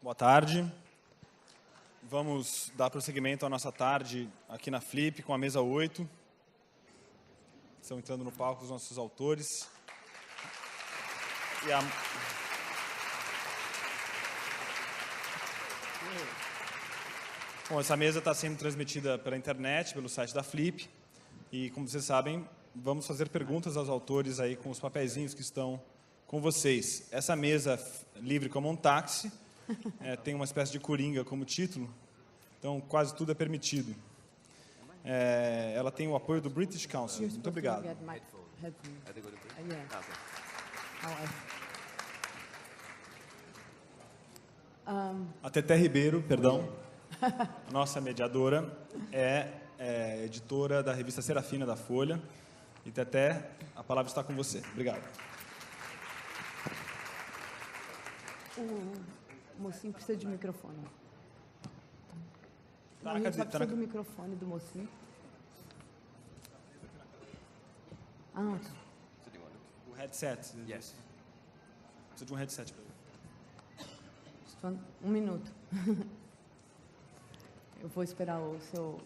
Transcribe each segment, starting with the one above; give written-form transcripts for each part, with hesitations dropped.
Boa tarde. Vamos dar prosseguimento à nossa tarde aqui na Flip com a mesa 8. Estão entrando no palco os nossos autores. Bom, essa mesa está sendo transmitida pela internet, pelo site da Flip. E, como vocês sabem, vamos fazer perguntas aos autores aí com os papeizinhos que estão com vocês. Essa mesa livre como um táxi, tem uma espécie de coringa como título, então quase tudo é permitido. Ela tem o apoio do British Council. Muito obrigado. A Teté Ribeiro, perdão, nossa mediadora, é editora da revista Serafina da Folha. E Teté, a palavra está com você. Obrigado. O mocinho precisa de microfone. Tá, A gente só precisa do microfone do mocinho. O headset. Yes. Precisa de um headset para ele. Um minuto. Eu vou esperar o seu...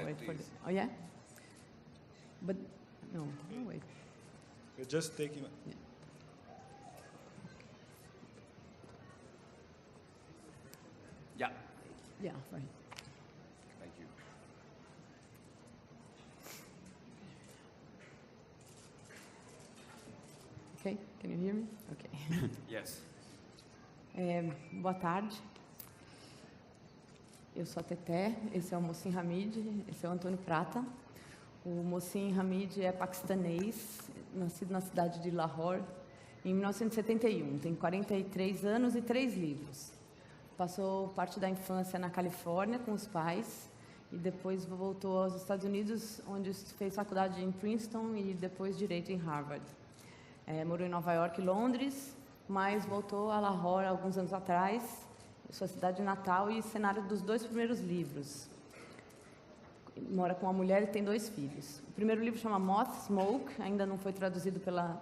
wait for this. Oh, yeah? But, no, wait. We're just taking... Yeah. Yeah, right. Thank you. Okay, can you hear me? Okay. Yes. Boa tarde. Eu sou a Teté, esse é o Mohsin Hamid, esse é o Antônio Prata. O Mohsin Hamid é paquistanês, nascido na cidade de Lahore em 1971. Tem 43 anos e 3 livros. Passou parte da infância na Califórnia com os pais e depois voltou aos Estados Unidos, onde fez faculdade em Princeton e depois Direito em Harvard. Morou em Nova York e Londres, mas voltou a Lahore alguns anos atrás, sua cidade natal e cenário dos 2 primeiros livros. Mora com uma mulher e tem 2 filhos. O primeiro livro chama Moth Smoke, ainda não foi traduzido para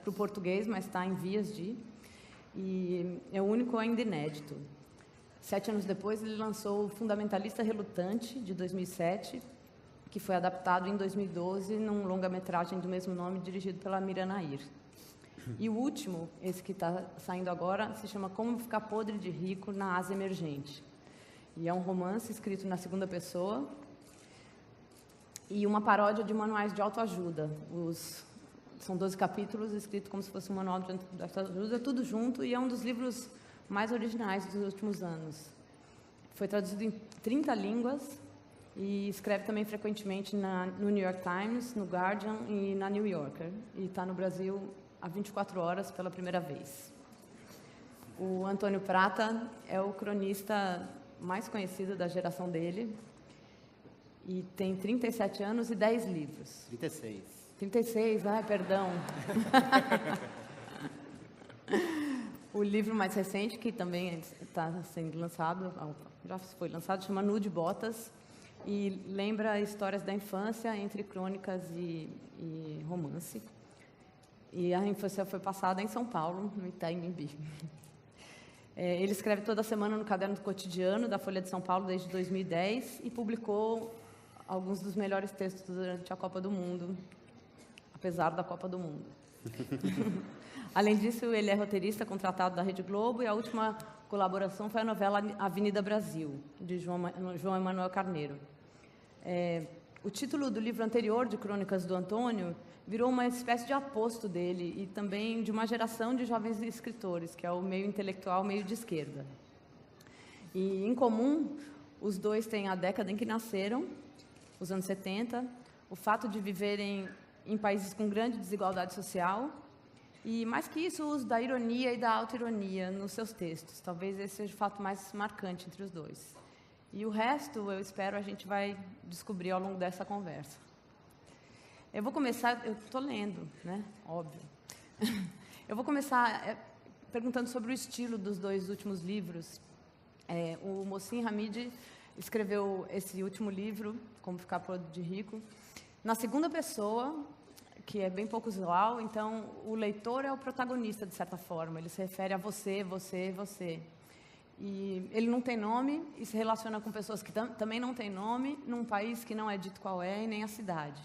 o português, mas está em vias de... E é o único ainda inédito. 7 anos depois, ele lançou o Fundamentalista Relutante, de 2007, que foi adaptado em 2012 num longa-metragem do mesmo nome, dirigido pela Mira Nair. E o último, esse que está saindo agora, se chama Como Ficar Podre de Rico na Ásia Emergente. E é um romance escrito na segunda pessoa e uma paródia de manuais de autoajuda. São 12 capítulos, escritos como se fosse um manual de autoajuda, tudo junto, e é um dos livros mais originais dos últimos anos. Foi traduzido em 30 línguas e escreve também frequentemente no New York Times, no Guardian e na New Yorker. E está no Brasil há 24 horas pela primeira vez. O Antônio Prata é o cronista mais conhecido da geração dele e tem 37 anos e 10 livros. 36, perdão. O livro mais recente, que também está sendo lançado, já foi lançado, chama Nude Botas, e lembra histórias da infância entre crônicas e romance. E a infância foi passada em São Paulo, no Itaim Bibi. Ele escreve toda semana no Caderno do Cotidiano, da Folha de São Paulo, desde 2010, e publicou alguns dos melhores textos durante a Copa do Mundo, apesar da Copa do Mundo. Além disso, ele é roteirista contratado da Rede Globo e a última colaboração foi a novela Avenida Brasil, de João Emanuel Carneiro. O título do livro anterior, de Crônicas do Antônio, virou uma espécie de aposto dele e também de uma geração de jovens escritores, que é o meio intelectual, meio de esquerda. E, em comum, os dois têm a década em que nasceram, os anos 70, o fato de viverem em países com grande desigualdade social e, mais que isso, o uso da ironia e da auto-ironia nos seus textos. Talvez esse seja o fato mais marcante entre os dois. E o resto, eu espero, a gente vai descobrir ao longo dessa conversa. Eu vou começar... Eu estou lendo, né? Óbvio. Eu vou começar perguntando sobre o estilo dos 2 últimos livros. O Mohsin Hamid escreveu esse último livro, Como Ficar Podre de Rico, na segunda pessoa, que é bem pouco usual, então o leitor é o protagonista, de certa forma. Ele se refere a você, você, você. E ele não tem nome e se relaciona com pessoas que também não têm nome, num país que não é dito qual é e nem a cidade.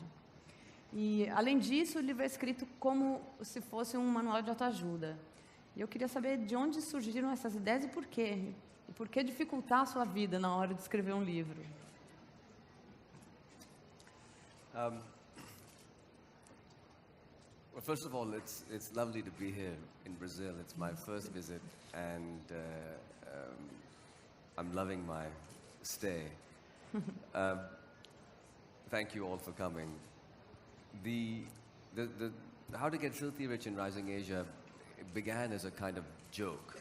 E, além disso, o livro é escrito como se fosse um manual de autoajuda. E eu queria saber de onde surgiram essas ideias e por quê. E por que dificultar a sua vida na hora de escrever um livro? Well, first of all, it's lovely to be here in Brazil. It's my first visit, and I'm loving my stay. Thank you all for coming. The How to Get Filthy Rich in Rising Asia, it began as a kind of joke.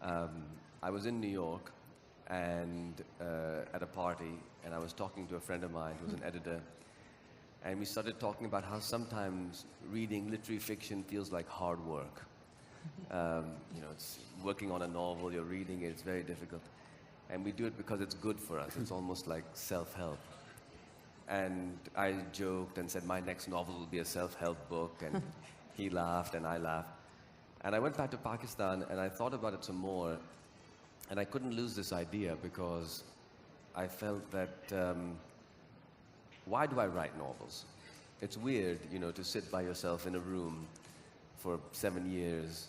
I was in New York and at a party, and I was talking to a friend of mine who was an editor, and we started talking about how sometimes reading literary fiction feels like hard work. You know, it's working on a novel, you're reading it, it's very difficult. And we do it because it's good for us. It's almost like self-help. And I joked and said, my next novel will be a self-help book, and he laughed and I laughed. And I went back to Pakistan and I thought about it some more, and I couldn't lose this idea because I felt that why do I write novels? It's weird, you know, to sit by yourself in a room for 7 years,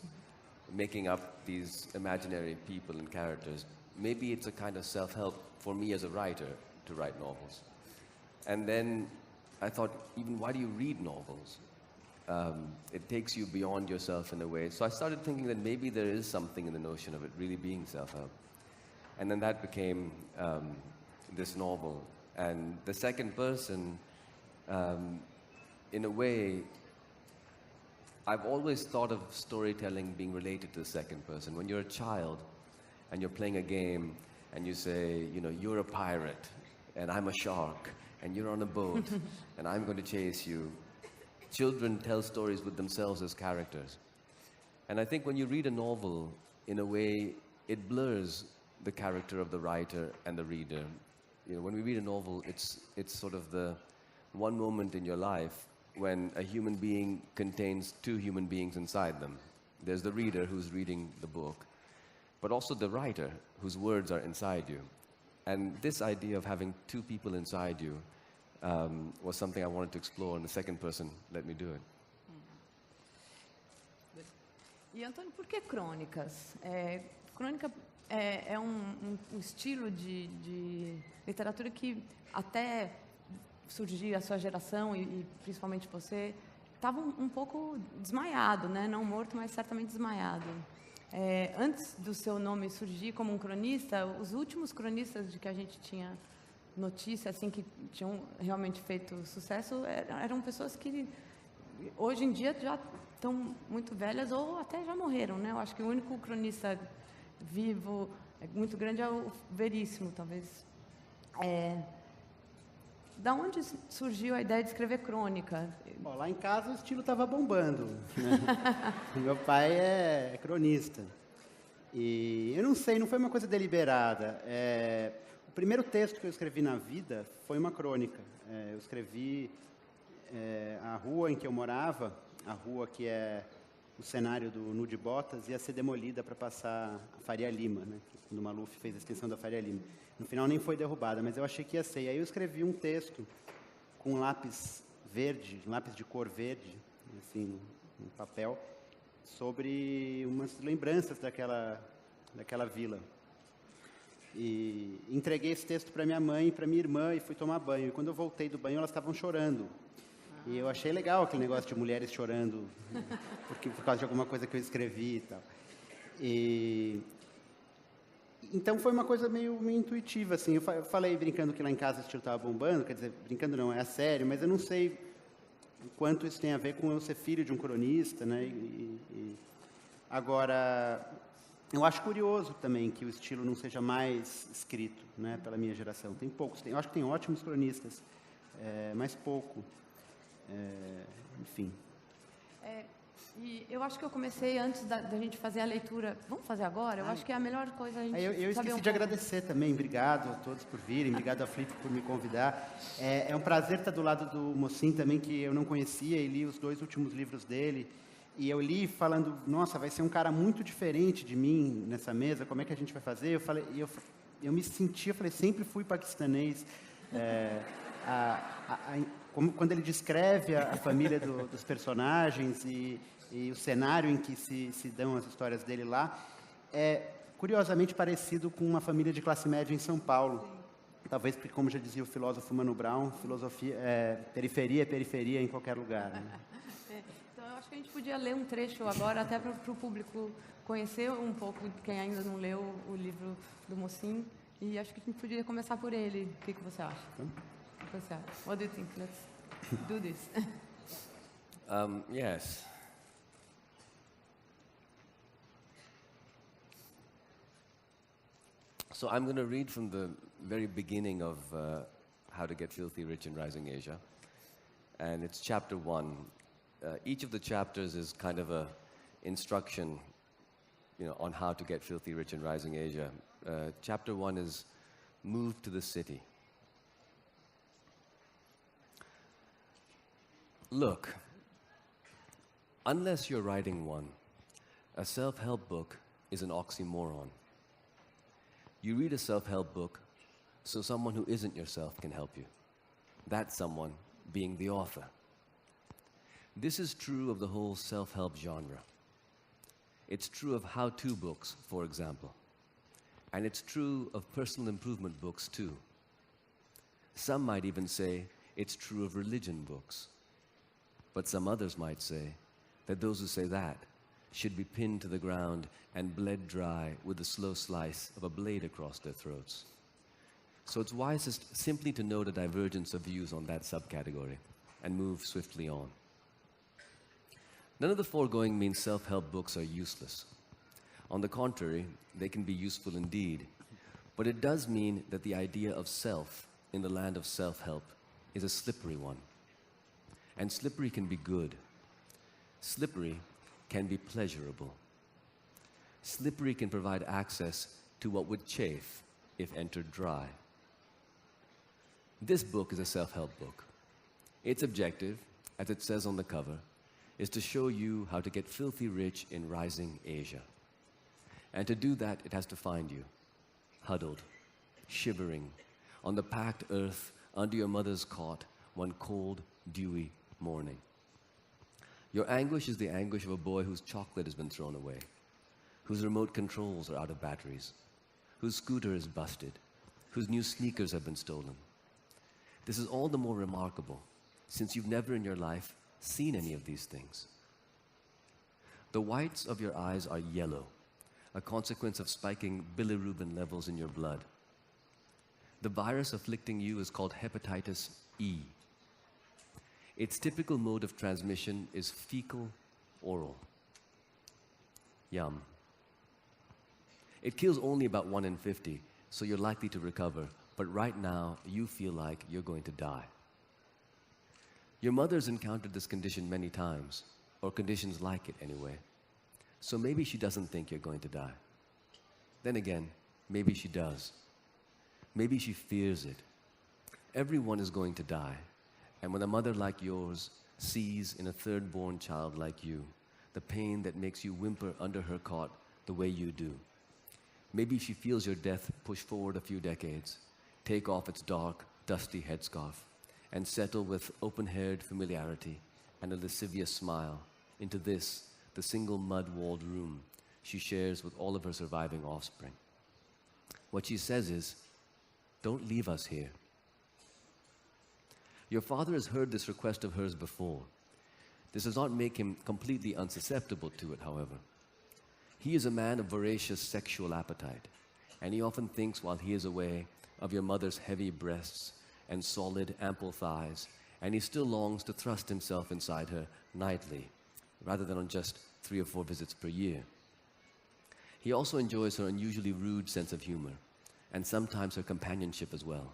making up these imaginary people and characters. Maybe it's a kind of self-help for me as a writer to write novels. And then I thought, even why do you read novels? It takes you beyond yourself in a way. So I started thinking that maybe there is something in the notion of it really being self-help. And then that became this novel. And the second person, in a way, I've always thought of storytelling being related to the second person. When you're a child and you're playing a game and you say, you know, you're a pirate and I'm a shark and you're on a boat and I'm going to chase you. Children tell stories with themselves as characters. And I think when you read a novel, in a way, it blurs the character of the writer and the reader. You know, when we read a novel, it's sort of the one moment in your life when a human being contains two human beings inside them. There's the reader who's reading the book, but also the writer whose words are inside you. And this idea of having two people inside you was something I wanted to explore, and the second person let me do it. E, Antônio, por que crônicas? Crônica é um estilo de literatura que até surgir a sua geração e principalmente você, estava um pouco desmaiado, né? Não morto, mas certamente desmaiado. Antes do seu nome surgir como um cronista, os últimos cronistas de que a gente tinha notícia, assim, que tinham realmente feito sucesso, eram pessoas que hoje em dia já estão muito velhas ou até já morreram, né? Eu acho que o único cronista vivo, muito grande, é o Veríssimo, talvez. Da onde surgiu a ideia de escrever crônica? Bom, lá em casa o estilo estava bombando, né? Meu pai é cronista. E eu não sei, não foi uma coisa deliberada. O primeiro texto que eu escrevi na vida foi uma crônica. Eu escrevi a rua em que eu morava, a rua que é o cenário do Nu de Botas, ia ser demolida para passar a Faria Lima, né? Quando o Maluf fez a extensão da Faria Lima. No final nem foi derrubada, mas eu achei que ia ser. E aí eu escrevi um texto com lápis verde, lápis de cor verde, assim, no papel, sobre umas lembranças daquela vila. E entreguei esse texto para minha mãe e para minha irmã e fui tomar banho. E quando eu voltei do banho, elas estavam chorando. E eu achei legal aquele negócio de mulheres chorando por causa de alguma coisa que eu escrevi e tal. Então foi uma coisa meio intuitiva, assim. Eu falei brincando que lá em casa o estilo estava bombando, quer dizer, brincando não, é a sério, mas eu não sei o quanto isso tem a ver com eu ser filho de um cronista, né? Agora, eu acho curioso também que o estilo não seja mais escrito, né, pela minha geração. Tem poucos, eu acho que tem ótimos cronistas, mas pouco. Enfim. E eu acho que eu comecei antes da gente fazer a leitura. Vamos fazer agora? Eu acho que é a melhor coisa a gente eu esqueci de agradecer também. Obrigado a todos por virem. Obrigado a Flip por me convidar. É um prazer estar do lado do Mocin também, que eu não conhecia, e li os 2 últimos livros dele. E eu li falando, nossa, vai ser um cara muito diferente de mim nessa mesa, como é que a gente vai fazer? Eu falei, eu me sentia, eu falei, sempre fui paquistanês. Quando ele descreve a família dos personagens e o cenário em que se dão as histórias dele lá, é curiosamente parecido com uma família de classe média em São Paulo. Talvez, porque, como já dizia o filósofo Mano Brown, periferia é periferia em qualquer lugar. Né? Então, eu acho que a gente podia ler um trecho agora, até para o público conhecer um pouco, quem ainda não leu o livro do Mocinho. E acho que a gente podia começar por ele. O que você acha? O que você acha? What do you think? Let's do this. Yes. So I'm going to read from the very beginning of How to Get Filthy Rich in Rising Asia. And it's chapter 1. Each of the chapters is kind of a instruction, on how to get filthy rich in Rising Asia. Chapter 1 is Move to the City. Look, unless you're writing one, a self-help book is an oxymoron. You read a self-help book so someone who isn't yourself can help you. That someone being the author. This is true of the whole self-help genre. It's true of how-to books, for example. And it's true of personal improvement books, too. Some might even say it's true of religion books. But some others might say that those who say that should be pinned to the ground and bled dry with the slow slice of a blade across their throats. So it's wisest simply to note a divergence of views on that subcategory and move swiftly on. None of the foregoing means self-help books are useless. On the contrary, they can be useful indeed. But it does mean that the idea of self in the land of self-help is a slippery one. And slippery can be good. Slippery can be pleasurable. Slippery can provide access to what would chafe if entered dry. This book is a self-help book. Its objective, as it says on the cover, is to show you how to get filthy rich in rising Asia. And to do that, it has to find you, huddled, shivering, on the packed earth under your mother's cot one cold, dewy morning. Your anguish is the anguish of a boy whose chocolate has been thrown away, whose remote controls are out of batteries, whose scooter is busted, whose new sneakers have been stolen. This is all the more remarkable since you've never in your life seen any of these things. The whites of your eyes are yellow, a consequence of spiking bilirubin levels in your blood. The virus afflicting you is called hepatitis E. Its typical mode of transmission is fecal oral. Yum. It kills only about 1 in 50, so you're likely to recover, but right now you feel like you're going to die. Your mother's encountered this condition many times, or conditions like it anyway. So maybe she doesn't think you're going to die. Then again, maybe she does. Maybe she fears it. Everyone is going to die. And when a mother like yours sees in a third-born child like you the pain that makes you whimper under her cot the way you do, maybe she feels your death push forward a few decades, take off its dark, dusty headscarf, and settle with open-haired familiarity and a lascivious smile into this, the single mud-walled room she shares with all of her surviving offspring. What she says is, "Don't leave us here." Your father has heard this request of hers before. This does not make him completely unsusceptible to it, however. He is a man of voracious sexual appetite, and he often thinks while he is away of your mother's heavy breasts and solid, ample thighs, and he still longs to thrust himself inside her nightly, rather than on just 3 or 4 visits per year. He also enjoys her unusually rude sense of humor, and sometimes her companionship as well.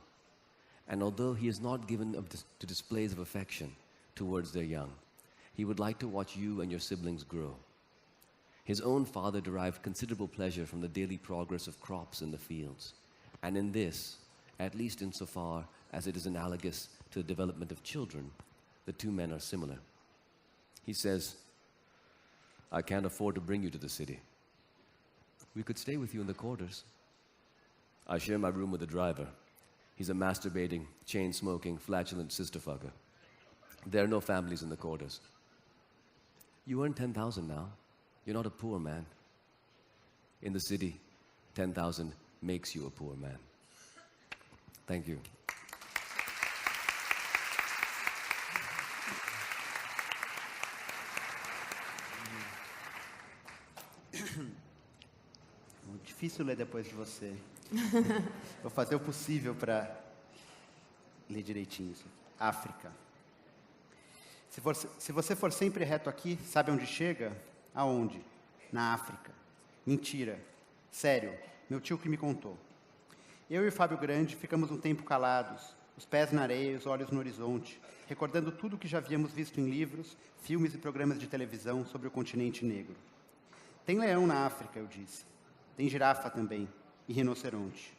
And although he is not given to displays of affection towards their young, he would like to watch you and your siblings grow. His own father derived considerable pleasure from the daily progress of crops in the fields, and in this, at least insofar as it is analogous to the development of children, the two men are similar. He says, I can't afford to bring you to the city. We could stay with you in the quarters. I share my room with the driver. He's a masturbating, chain-smoking, flatulent sister-fucker. There are no families in the quarters. You earn 10,000 now. You're not a poor man. In the city, 10,000 makes you a poor man. Thank you. Difícil ler depois de você. Vou fazer o possível para ler direitinho isso. África. Se você for sempre reto aqui, sabe onde chega? Aonde? Na África. Mentira. Sério. Meu tio que me contou. Eu e o Fábio Grande ficamos um tempo calados, os pés na areia, os olhos no horizonte, recordando tudo o que já havíamos visto em livros, filmes e programas de televisão sobre o continente negro. Tem leão na África, eu disse. Tem girafa também, e rinoceronte.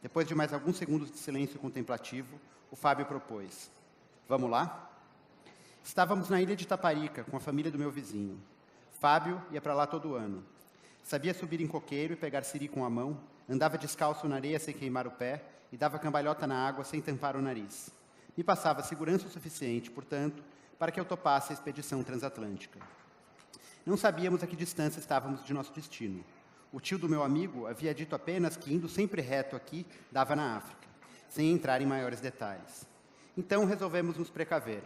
Depois de mais alguns segundos de silêncio contemplativo, o Fábio propôs. Vamos lá? Estávamos na ilha de Taparica, com a família do meu vizinho. Fábio ia para lá todo ano. Sabia subir em coqueiro e pegar siri com a mão, andava descalço na areia sem queimar o pé e dava cambalhota na água sem tampar o nariz. Me passava segurança o suficiente, portanto, para que eu topasse a expedição transatlântica. Não sabíamos a que distância estávamos de nosso destino. O tio do meu amigo havia dito apenas que, indo sempre reto aqui, dava na África, sem entrar em maiores detalhes. Então, resolvemos nos precaver.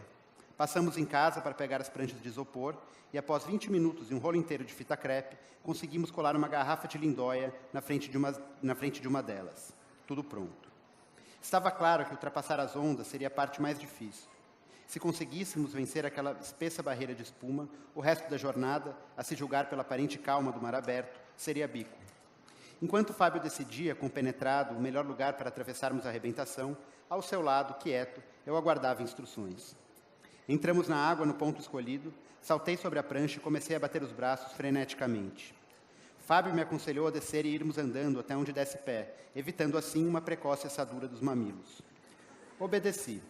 Passamos em casa para pegar as pranchas de isopor e, após 20 minutos e um rolo inteiro de fita crepe, conseguimos colar uma garrafa de lindóia na frente de uma delas. Tudo pronto. Estava claro que ultrapassar as ondas seria a parte mais difícil. Se conseguíssemos vencer aquela espessa barreira de espuma, o resto da jornada, a se julgar pela aparente calma do mar aberto, seria bico. Enquanto Fábio decidia, compenetrado, o melhor lugar para atravessarmos a arrebentação, ao seu lado, quieto, eu aguardava instruções. Entramos na água no ponto escolhido, saltei sobre a prancha e comecei a bater os braços freneticamente. Fábio me aconselhou a descer e irmos andando até onde desse pé, evitando assim uma precoce assadura dos mamilos. Obedeci.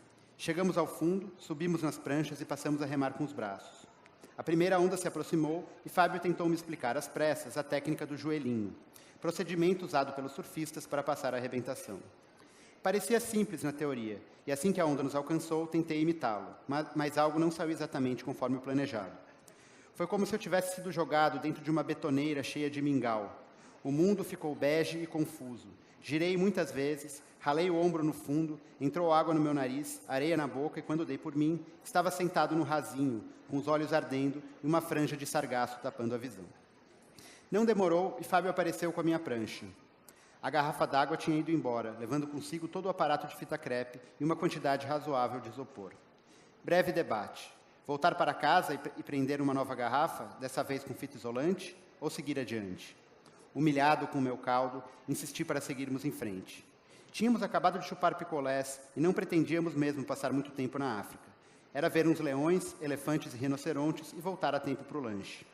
Chegamos ao fundo, subimos nas pranchas e passamos a remar com os braços. A primeira onda se aproximou e Fábio tentou me explicar às pressas a técnica do joelhinho, procedimento usado pelos surfistas para passar a arrebentação. Parecia simples na teoria, e assim que a onda nos alcançou, tentei imitá-lo, mas algo não saiu exatamente conforme o planejado. Foi como se eu tivesse sido jogado dentro de uma betoneira cheia de mingau. O mundo ficou bege e confuso. Girei muitas vezes, ralei o ombro no fundo, entrou água no meu nariz, areia na boca, e quando dei por mim, estava sentado no rasinho, com os olhos ardendo e uma franja de sargaço tapando a visão. Não demorou e Fábio apareceu com a minha prancha. A garrafa d'água tinha ido embora, levando consigo todo o aparato de fita crepe e uma quantidade razoável de isopor. Breve debate. Voltar para casa e prender uma nova garrafa, dessa vez com fita isolante, ou seguir adiante? Humilhado com o meu caldo, insisti para seguirmos em frente. Tínhamos acabado de chupar picolés e não pretendíamos mesmo passar muito tempo na África. Era ver uns leões, elefantes e rinocerontes e voltar a tempo para o lanche.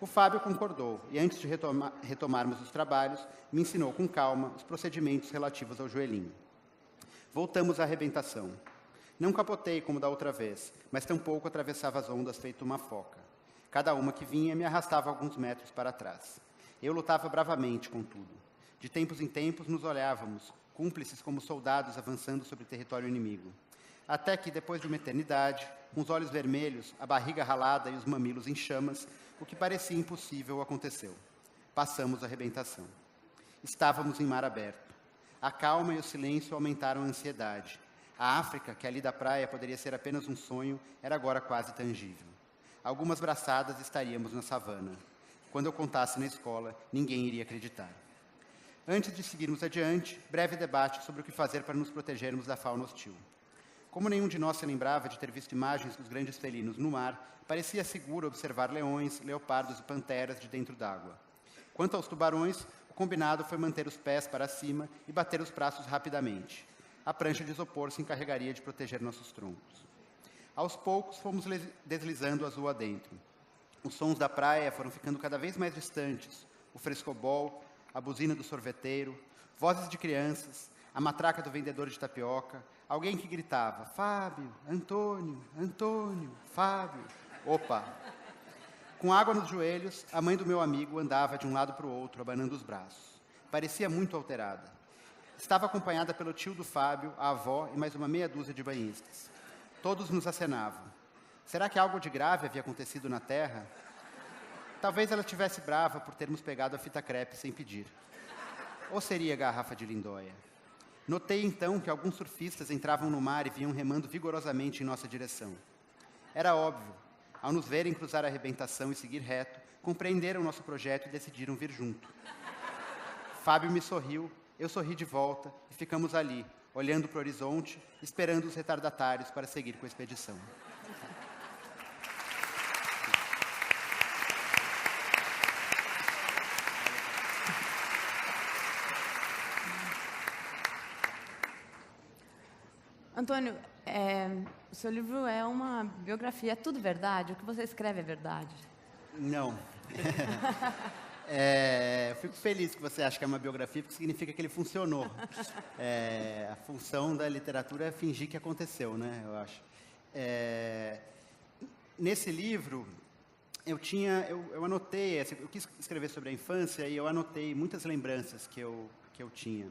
O Fábio concordou e, antes de retomarmos os trabalhos, me ensinou com calma os procedimentos relativos ao joelhinho. Voltamos à arrebentação. Não capotei como da outra vez, mas tampouco atravessava as ondas feito uma foca. Cada uma que vinha me arrastava alguns metros para trás. Eu lutava bravamente com tudo. De tempos em tempos nos olhávamos, cúmplices como soldados avançando sobre o território inimigo. Até que, depois de uma eternidade, com os olhos vermelhos, a barriga ralada e os mamilos em chamas, o que parecia impossível aconteceu. Passamos a arrebentação. Estávamos em mar aberto. A calma e o silêncio aumentaram a ansiedade. A África, que ali da praia poderia ser apenas um sonho, era agora quase tangível. Algumas braçadas estaríamos na savana. Quando eu contasse na escola, ninguém iria acreditar. Antes de seguirmos adiante, breve debate sobre o que fazer para nos protegermos da fauna hostil. Como nenhum de nós se lembrava de ter visto imagens dos grandes felinos no mar, parecia seguro observar leões, leopardos e panteras de dentro d'água. Quanto aos tubarões, o combinado foi manter os pés para cima e bater os braços rapidamente. A prancha de isopor se encarregaria de proteger nossos troncos. Aos poucos, fomos deslizando azul adentro. Os sons da praia foram ficando cada vez mais distantes. O frescobol, a buzina do sorveteiro, vozes de crianças, a matraca do vendedor de tapioca, alguém que gritava, Fábio, Antônio, Antônio, Fábio. Opa! Com água nos joelhos, a mãe do meu amigo andava de um lado para o outro, abanando os braços. Parecia muito alterada. Estava acompanhada pelo tio do Fábio, a avó e mais uma meia dúzia de banhistas. Todos nos acenavam. Será que algo de grave havia acontecido na terra? Talvez ela estivesse brava por termos pegado a fita crepe sem pedir. Ou seria a garrafa de lindóia? Notei então que alguns surfistas entravam no mar e vinham remando vigorosamente em nossa direção. Era óbvio. Ao nos verem cruzar a arrebentação e seguir reto, compreenderam nosso projeto e decidiram vir junto. Fábio me sorriu, eu sorri de volta e ficamos ali, olhando para o horizonte, esperando os retardatários para seguir com a expedição. Antônio, o seu livro é uma biografia, é tudo verdade? O que você escreve é verdade? Não. Eu fico feliz que você acha que é uma biografia, porque significa que ele funcionou. A função da literatura é fingir que aconteceu, né, eu acho. Nesse livro, eu anotei, assim, eu quis escrever sobre a infância e eu anotei muitas lembranças que eu tinha.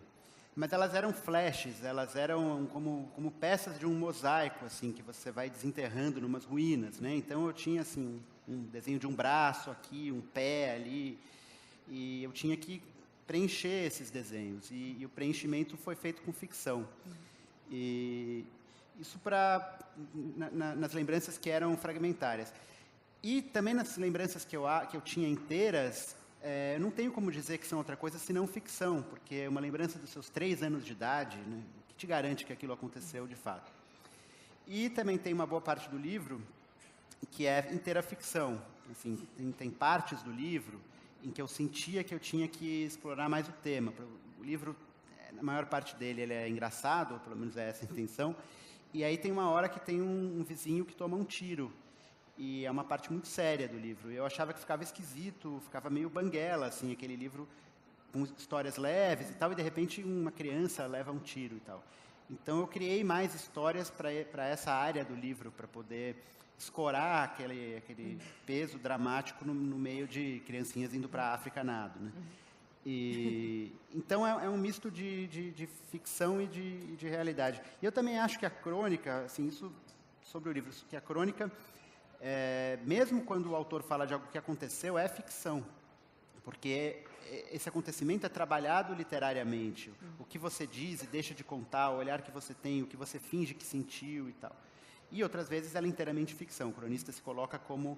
Mas elas eram flashes, elas eram como peças de um mosaico, assim, que você vai desenterrando numas ruínas, né? Então eu tinha assim um desenho de um braço aqui, um pé ali, e eu tinha que preencher esses desenhos. E o preenchimento foi feito com ficção. E isso nas lembranças que eram fragmentárias. E também nas lembranças que eu tinha inteiras, eu não tenho como dizer que são outra coisa senão ficção, porque uma lembrança dos seus 3 anos de idade, né, que te garante que aquilo aconteceu de fato. E também tem uma boa parte do livro que é inteira ficção. Assim, tem partes do livro em que eu sentia que eu tinha que explorar mais o tema. O livro, na maior parte dele, ele é engraçado, ou pelo menos é essa a intenção, e aí tem uma hora que tem um vizinho que toma um tiro. E é uma parte muito séria do livro. Eu achava que ficava esquisito, ficava meio banguela, assim, aquele livro com histórias leves e tal, e de repente uma criança leva um tiro e tal. Então eu criei mais histórias para essa área do livro, para poder escorar aquele peso dramático no meio de criancinhas indo para a África nado, né? E, então é um misto de ficção e de realidade. E eu também acho que a crônica, assim, isso sobre o livro, que a crônica... mesmo quando o autor fala de algo que aconteceu, é ficção, porque esse acontecimento é trabalhado literariamente. O que você diz e deixa de contar, o olhar que você tem, o que você finge que sentiu e tal. E outras vezes ela é inteiramente ficção. O cronista se coloca como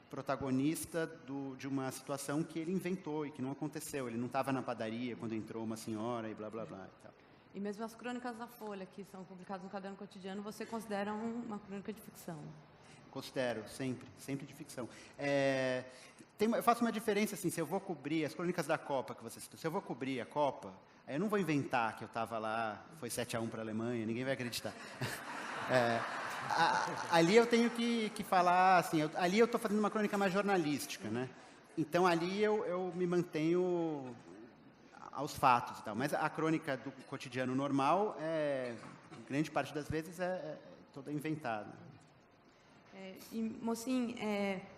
protagonista de uma situação que ele inventou e que não aconteceu. Ele não estava na padaria quando entrou uma senhora e blá, blá, blá. E tal. E mesmo as crônicas da Folha, que são publicadas no Caderno Cotidiano, você considera uma crônica de ficção? Considero, sempre de ficção. Eu faço uma diferença, assim, se eu vou cobrir as crônicas da Copa que você citou, se eu vou cobrir a Copa, aí eu não vou inventar que eu estava lá, foi 7-1 para a Alemanha, ninguém vai acreditar. Ali eu tenho que falar, assim, ali eu estou fazendo uma crônica mais jornalística, né? Então ali eu me mantenho aos fatos e tal. Mas a crônica do cotidiano normal, grande parte das vezes, é toda inventada. Mocinho,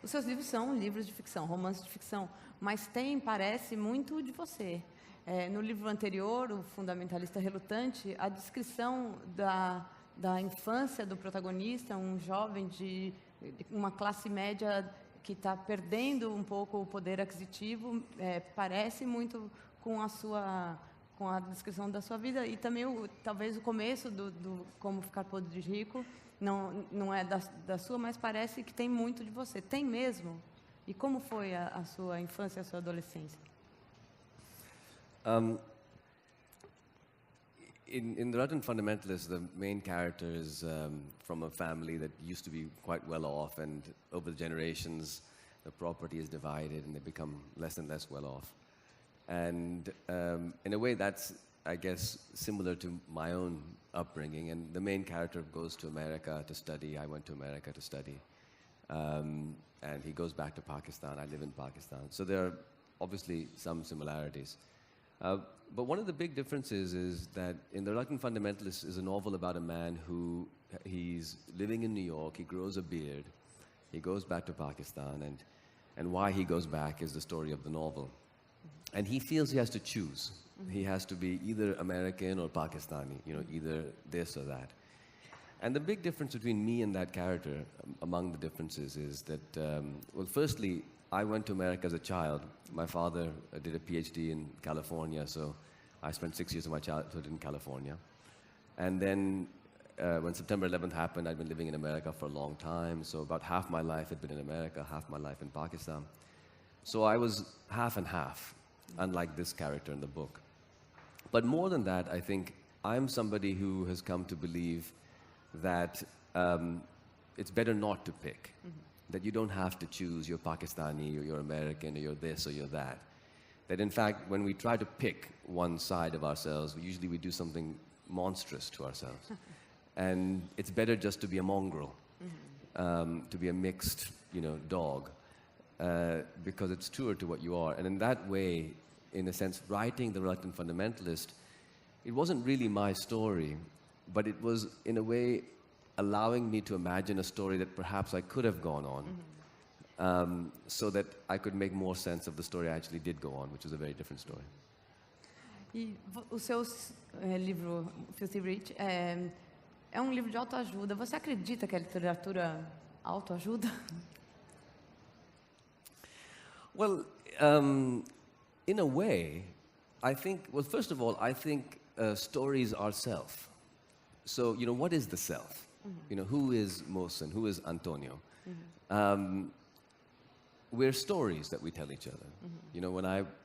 os seus livros são livros de ficção, romances de ficção, mas parece muito de você. No livro anterior, O Fundamentalista Relutante, a descrição da infância do protagonista, um jovem de uma classe média que está perdendo um pouco o poder aquisitivo, parece muito com a descrição da sua vida, e também talvez o começo do Como Ficar Podre de Rico, não é da sua, mas parece que tem muito de você. Tem mesmo? E como foi a sua infância e a sua adolescência? In The Russian Fundamentalists, the main character is from a family that used to be quite well off, and over the generations, the property is divided and they become less and less well off. And in a way, that's, I guess, similar to my own upbringing. And the main character goes to America to study. I went to America to study. And he goes back to Pakistan. I live in Pakistan. So there are obviously some similarities. But one of the big differences is that in The Reluctant Fundamentalist is a novel about a man who, he's living in New York, he grows a beard, he goes back to Pakistan, and And why he goes back is the story of the novel. And he feels he has to choose. He has to be either American or Pakistani, either this or that. And the big difference between me and that character, among the differences, is that, well, firstly, I went to America as a child. My father did a PhD in California, so I spent 6 years of my childhood in California. And then when September 11th happened, I'd been living in America for a long time, so about half my life had been in America, half my life in Pakistan. So I was half and half, unlike this character in the book. But more than that, I think I'm somebody who has come to believe that it's better not to pick, that you don't have to choose you're Pakistani or you're American or you're this or you're that. That in fact, when we try to pick one side of ourselves, usually we do something monstrous to ourselves. And it's better just to be a mongrel, to be a mixed, dog, because it's truer to what you are. And in that way, in a sense, writing The Reluctant Fundamentalist, it wasn't really my story, but it was, in a way, allowing me to imagine a story that perhaps I could have gone on, so that I could make more sense of the story I actually did go on, which is a very different story. E o seu livro, Filthy Rich, é livro de autoajuda. Você acredita que a literatura autoajuda? Well, in a way, I think, well, first of all, I think stories are self. So, what is the self? Who is Mohsen? Who is Antonio? We're stories that we tell each other.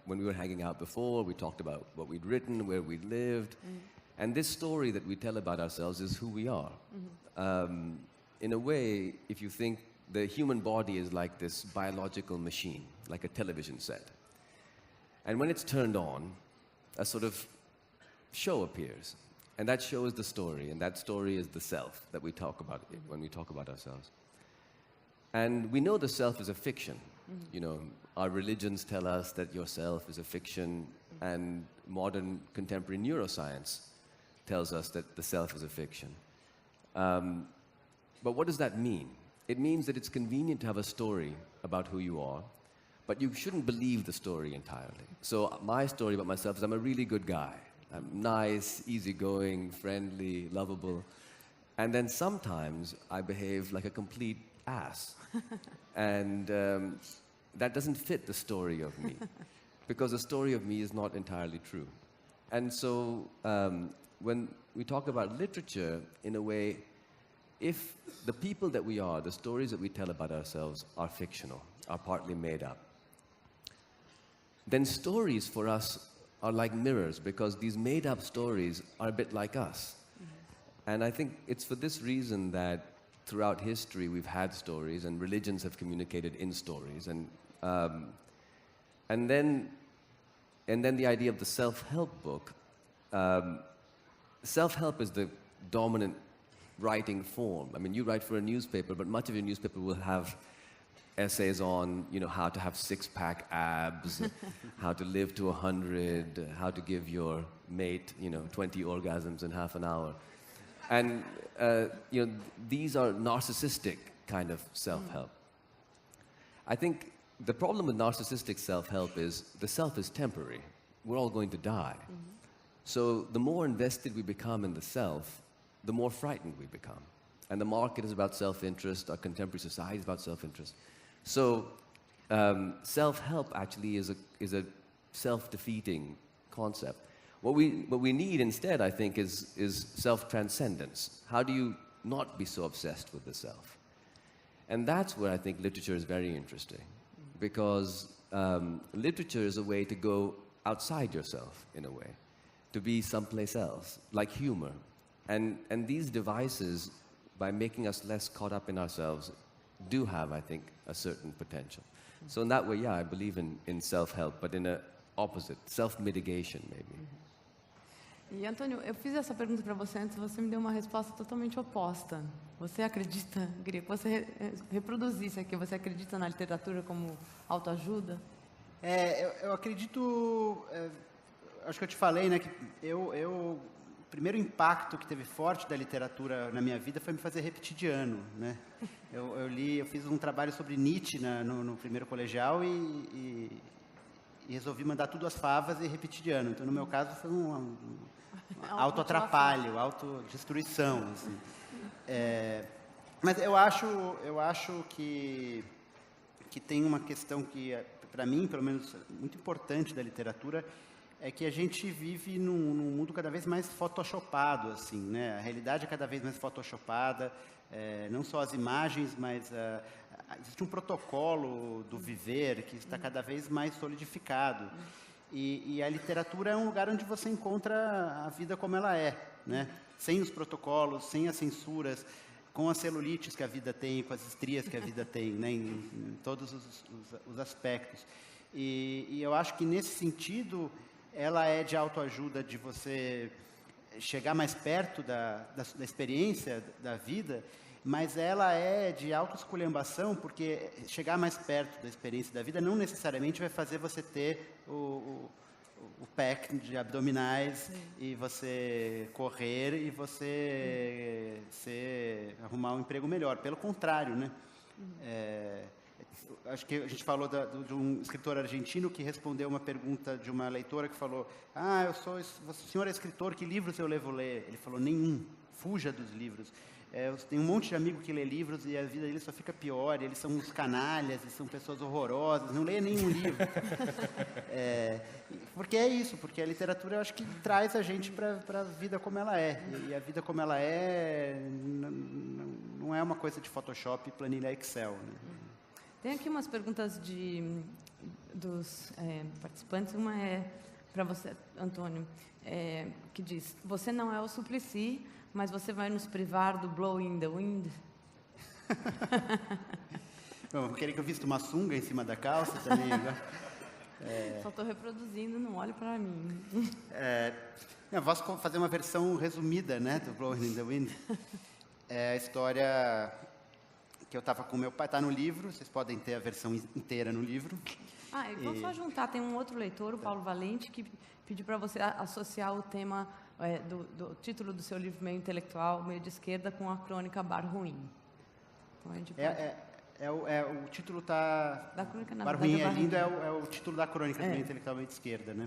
When we were hanging out before, we talked about what we'd written, where we'd lived. And this story that we tell about ourselves is who we are. In a way, if you think the human body is like this biological machine, like a television set. And when it's turned on, a sort of show appears. And that show is the story, and that story is the self that we talk about when we talk about ourselves. And we know the self is a fiction. Our religions tell us that your self is a fiction, and modern contemporary neuroscience tells us that the self is a fiction. But what does that mean? It means that it's convenient to have a story about who you are, but you shouldn't believe the story entirely. So my story about myself is I'm a really good guy. I'm nice, easygoing, friendly, lovable. And then sometimes I behave like a complete ass. And that doesn't fit the story of me, because the story of me is not entirely true. And so when we talk about literature, in a way, if the people that we are, the stories that we tell about ourselves are fictional, are partly made up, then stories for us are like mirrors, because these made-up stories are a bit like us. And I think it's for this reason that throughout history we've had stories, and religions have communicated in stories. And then the idea of the self-help book. Self-help is the dominant writing form. I mean, you write for a newspaper, but much of your newspaper will have essays on, how to have six-pack abs, how to live to 100, how to give your mate, 20 orgasms in half an hour. And, these are narcissistic kind of self-help. I think the problem with narcissistic self-help is the self is temporary. We're all going to die. So the more invested we become in the self, the more frightened we become. And the market is about self-interest, our contemporary society is about self-interest. So self-help actually is a self-defeating concept. What we need instead, I think, is self-transcendence. How do you not be so obsessed with the self? And that's where I think literature is very interesting, because literature is a way to go outside yourself, in a way, to be someplace else, like humor. And these devices, by making us less caught up in ourselves, do have, I think, a certain potential. So in that way, yeah, I believe in self-help, but in an opposite, self-mitigation, maybe. E, Antônio, eu fiz essa pergunta para você antes, você me deu uma resposta totalmente oposta. Você acredita, queria que você reproduzisse aqui, você acredita na literatura como autoajuda? Eu acredito, acho que eu te falei, né, que eu primeiro impacto que teve forte da literatura na minha vida foi me fazer repetir de ano, né? Eu fiz um trabalho sobre Nietzsche no primeiro colegial e resolvi mandar tudo às favas e repetir de ano. Então, no meu caso, foi um autoatrapalho, autodestruição, assim. Mas eu acho que tem uma questão que, para mim, pelo menos, muito importante da literatura, é que a gente vive num mundo cada vez mais photoshopado, assim, né? A realidade é cada vez mais photoshopada, não só as imagens, mas existe um protocolo do viver que está cada vez mais solidificado. E a literatura é um lugar onde você encontra a vida como ela é, né? Sem os protocolos, sem as censuras, com as celulites que a vida tem, com as estrias que a vida tem, né? Em todos os aspectos. E eu acho que, nesse sentido, ela é de autoajuda, de você chegar mais perto da experiência da vida, mas ela é de autoesculhambação, porque chegar mais perto da experiência da vida não necessariamente vai fazer você ter o pack de abdominais e você correr e você arrumar um emprego melhor. Pelo contrário, né? Acho que a gente falou de um escritor argentino que respondeu uma pergunta de uma leitora que falou: o senhor é escritor, que livros eu devo ler? Ele falou: nenhum, fuja dos livros. Tem um monte de amigo que lê livros e a vida deles só fica pior, eles são uns canalhas, e são pessoas horrorosas, não leia nenhum livro. Porque é isso, porque a literatura, eu acho que traz a gente para a vida como ela é. E a vida como ela é não é uma coisa de Photoshop e planilha Excel, né? Tem aqui umas perguntas dos participantes. Uma é para você, Antônio, que diz: você não é o Suplicy, mas você vai nos privar do Blow in the Wind? Bom, querer que eu vista uma sunga em cima da calça também, né? Só estou reproduzindo, não olhe para mim. Eu posso fazer uma versão resumida, né, do Blow in the Wind. É a história que eu estava com meu pai, está no livro, vocês podem ter a versão inteira no livro. E vamos só juntar, tem um outro leitor, o Paulo Valente, que pediu para você associar o tema do título do seu livro, Meio Intelectual, Meio de Esquerda, com a crônica Bar Ruim. Então, a gente pode... o título está... Bar Ruim é lindo, é o título da crônica do Meio Intelectual, Meio de Esquerda, né?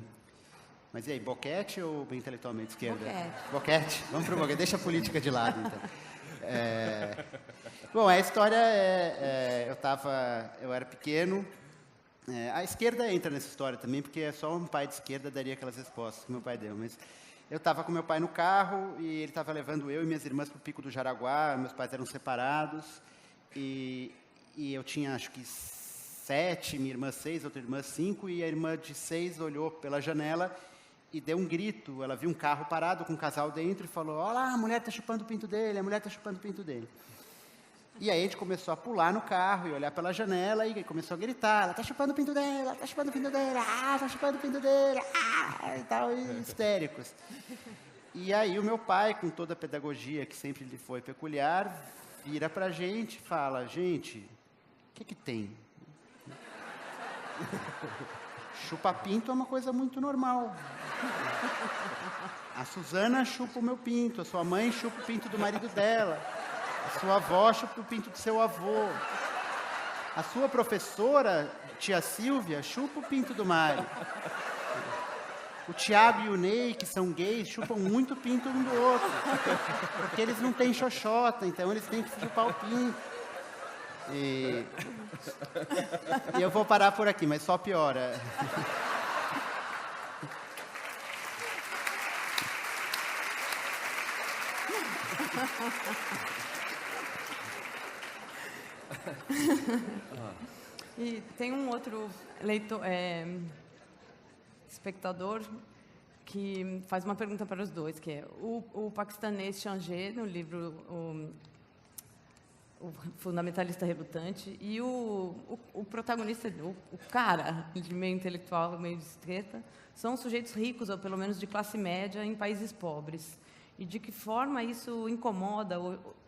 Mas e aí, boquete ou Meio Intelectual, Meio de Esquerda? Boquete. Vamos para o boquete, deixa a política de lado, então. Bom, a história eu era pequeno. A esquerda entra nessa história também, porque só um pai de esquerda daria aquelas respostas que meu pai deu. Mas eu estava com meu pai no carro e ele estava levando eu e minhas irmãs para o Pico do Jaraguá. Meus pais eram separados e eu tinha, acho que 7, minha irmã 6, outra irmã 5, e a irmã de 6 olhou pela janela e deu um grito. Ela viu um carro parado com um casal dentro e falou: olha lá, a mulher está chupando o pinto dele, a mulher está chupando o pinto dele. E aí a gente começou a pular no carro e olhar pela janela e começou a gritar: ela está chupando o pinto dele, ela está chupando o pinto dele, está chupando o pinto dele, e tal, histéricos. E aí o meu pai, com toda a pedagogia que sempre lhe foi peculiar, vira para a gente e fala: gente, o que tem? Chupa-pinto é uma coisa muito normal. A Suzana chupa o meu pinto, a sua mãe chupa o pinto do marido dela, a sua avó chupa o pinto do seu avô, a sua professora, tia Silvia, chupa o pinto do Mário. O Tiago e o Ney, que são gays, chupam muito o pinto um do outro, porque eles não têm xoxota, então eles têm que chupar o pinto. E eu vou parar por aqui, mas só piora. E tem um outro leitor, espectador, que faz uma pergunta para os dois, que é o paquistanês Changer, no livro o Fundamentalista Relutante, e o protagonista, o cara de Meio Intelectual, Meio de Esquerda, são sujeitos ricos, ou pelo menos de classe média, em países pobres. E de que forma isso incomoda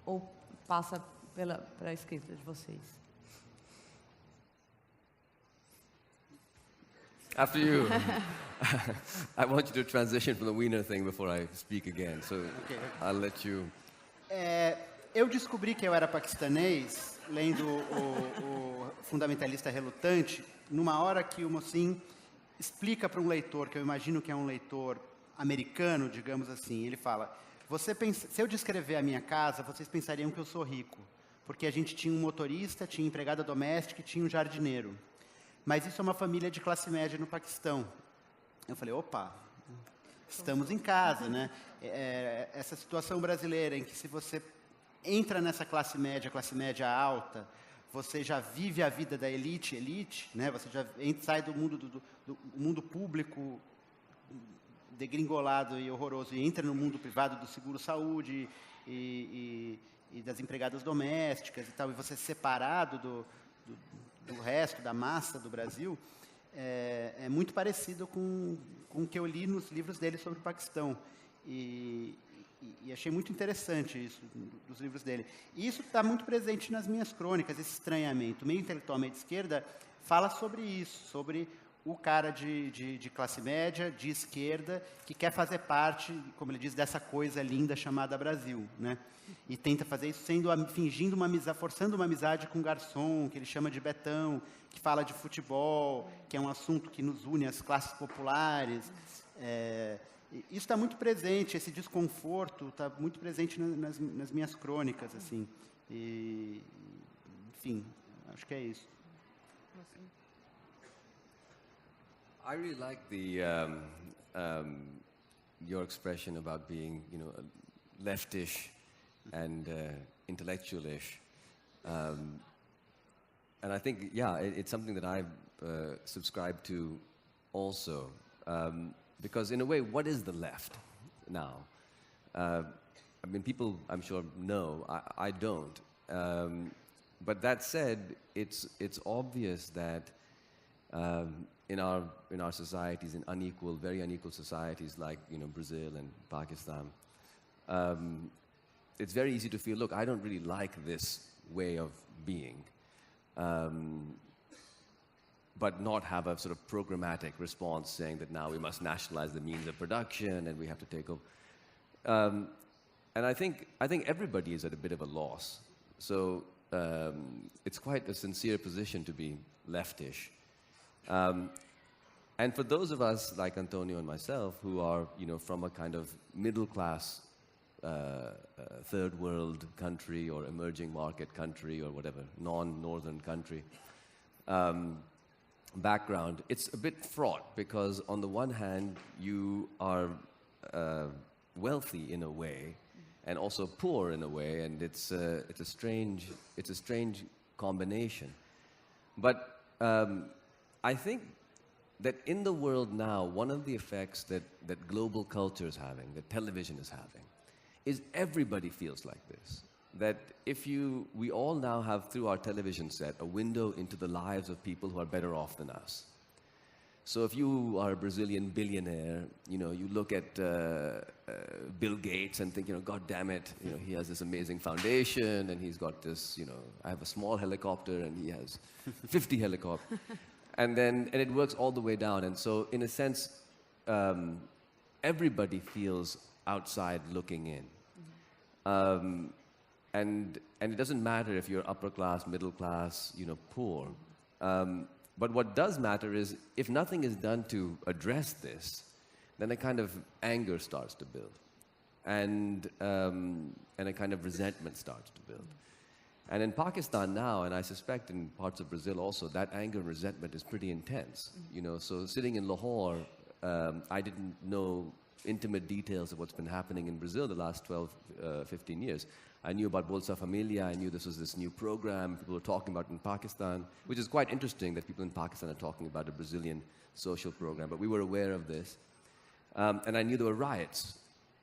ou passa para a escrita de vocês? After you. I want you to transition from the Wiener thing before I speak again, so Okay. I'll let you. Eu descobri que eu era paquistanês lendo o Fundamentalista Relutante, numa hora que o Mohsin explica para um leitor, que eu imagino que é um leitor americano, digamos assim, ele fala: se eu descrever a minha casa, vocês pensariam que eu sou rico, porque a gente tinha um motorista, tinha empregada doméstica e tinha um jardineiro. Mas isso é uma família de classe média no Paquistão. Eu falei, opa, estamos em casa, né? Essa situação brasileira em que se você entra nessa classe média alta, você já vive a vida da elite, né? Você já sai do mundo do mundo público degringolado e horroroso e entra no mundo privado do seguro-saúde e das empregadas domésticas e tal, e você separado do resto, da massa do Brasil, é muito parecido com o que eu li nos livros dele sobre o Paquistão. E achei muito interessante isso, dos livros dele. E isso está muito presente nas minhas crônicas, esse estranhamento. O meio intelectual, meio de esquerda, fala sobre isso, sobre o cara de classe média, de esquerda, que quer fazer parte, como ele diz, dessa coisa linda chamada Brasil, né? E tenta fazer isso fingindo uma amizade, forçando uma amizade com um garçom, que ele chama de Betão, que fala de futebol, que é um assunto que nos une às classes populares. Isso está muito presente, esse desconforto está muito presente nas minhas crônicas, assim. Enfim, acho que é isso. I really like your expression about being, leftish and intellectualish, and I think, it's something that I subscribe to also, because in a way, what is the left now? I mean, people, I'm sure, know. I don't. But that said, it's obvious that in our societies, in very unequal societies like Brazil and Pakistan, it's very easy to feel, look, I don't really like this way of being, but not have a sort of programmatic response saying that now we must nationalize the means of production and we have to take over. And I think everybody is at a bit of a loss. So it's quite a sincere position to be leftish. And for those of us like Antonio and myself who are, from a kind of middle class, third world country or emerging market country or whatever, non-northern country background, it's a bit fraught because on the one hand you are wealthy in a way and also poor in a way, and it's a strange combination. But I think that in the world now, one of the effects that global culture is having, that television is having, is everybody feels like this. That we all now have, through our television set, a window into the lives of people who are better off than us. So if you are a Brazilian billionaire, you look at Bill Gates and think, God damn it, he has this amazing foundation and he's got this, I have a small helicopter and he has 50 helicopters. And it works all the way down. And so in a sense, everybody feels outside looking in. And it doesn't matter if you're upper class, middle class, poor. But what does matter is if nothing is done to address this, then a kind of anger starts to build. And a kind of resentment starts to build. And in Pakistan now, and I suspect in parts of Brazil also, that anger and resentment is pretty intense. So sitting in Lahore, I didn't know intimate details of what's been happening in Brazil the last 12, 15 years. I knew about Bolsa Familia, I knew this was this new program people were talking about in Pakistan, which is quite interesting that people in Pakistan are talking about a Brazilian social program, but we were aware of this. And I knew there were riots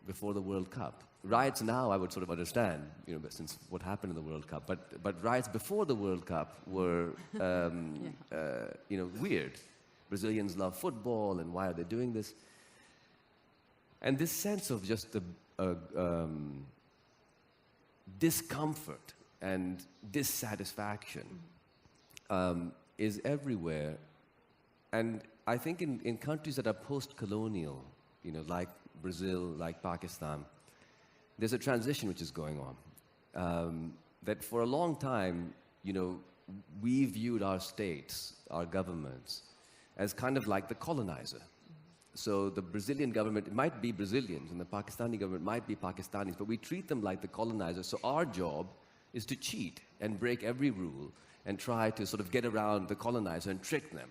before the World Cup. Riots now I would sort of understand, since what happened in the World Cup, but riots before the World Cup were, weird. Brazilians love football, and why are they doing this? And this sense of just the discomfort and dissatisfaction is everywhere. And I think in countries that are post-colonial, you know, like Brazil, like Pakistan, there's a transition which is going on. That for a long time, you know, we viewed our states, our governments, as kind of like the colonizer. So the Brazilian government, it might be Brazilians, and the Pakistani government might be Pakistanis, but we treat them like the colonizer. So our job is to cheat and break every rule and try to sort of get around the colonizer and trick them.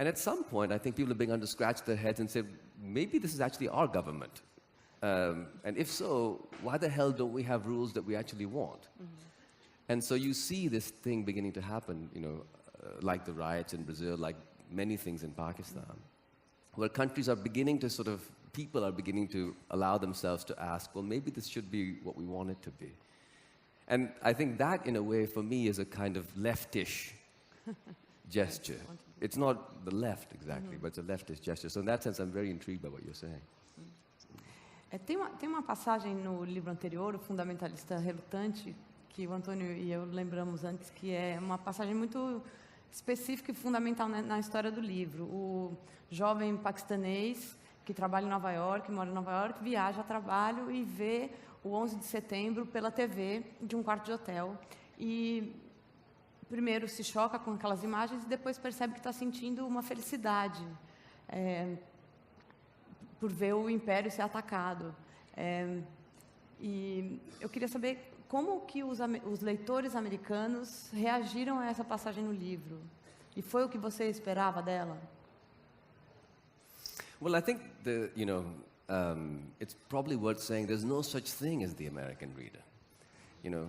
And at some point, I think people have begun to scratch their heads and say, maybe this is actually our government. And if so, why the hell don't we have rules that we actually want? And so you see this thing beginning to happen, you know, like the riots in Brazil, like many things in Pakistan, where countries are beginning to sort of, people are beginning to allow themselves to ask, well, maybe this should be what we want it to be. And I think that, in a way, for me, is a kind of leftish gesture. It's not the left, exactly, but it's a leftist gesture. So in that sense, I'm very intrigued by what you're saying. Tem uma passagem no livro anterior, O Fundamentalista Relutante, que o Antônio e eu lembramos antes, que é uma passagem muito específica e fundamental na história do livro. O jovem paquistanês que trabalha em Nova York, mora em Nova York, viaja a trabalho e vê o 11 de setembro pela TV de um quarto de hotel. E primeiro se choca com aquelas imagens e depois percebe que está sentindo uma felicidade por ver o império ser atacado. E eu queria saber como que os leitores americanos reagiram a essa passagem no livro. E foi o que você esperava dela? Well, I think it's probably worth saying there's no such thing as the American reader. You know,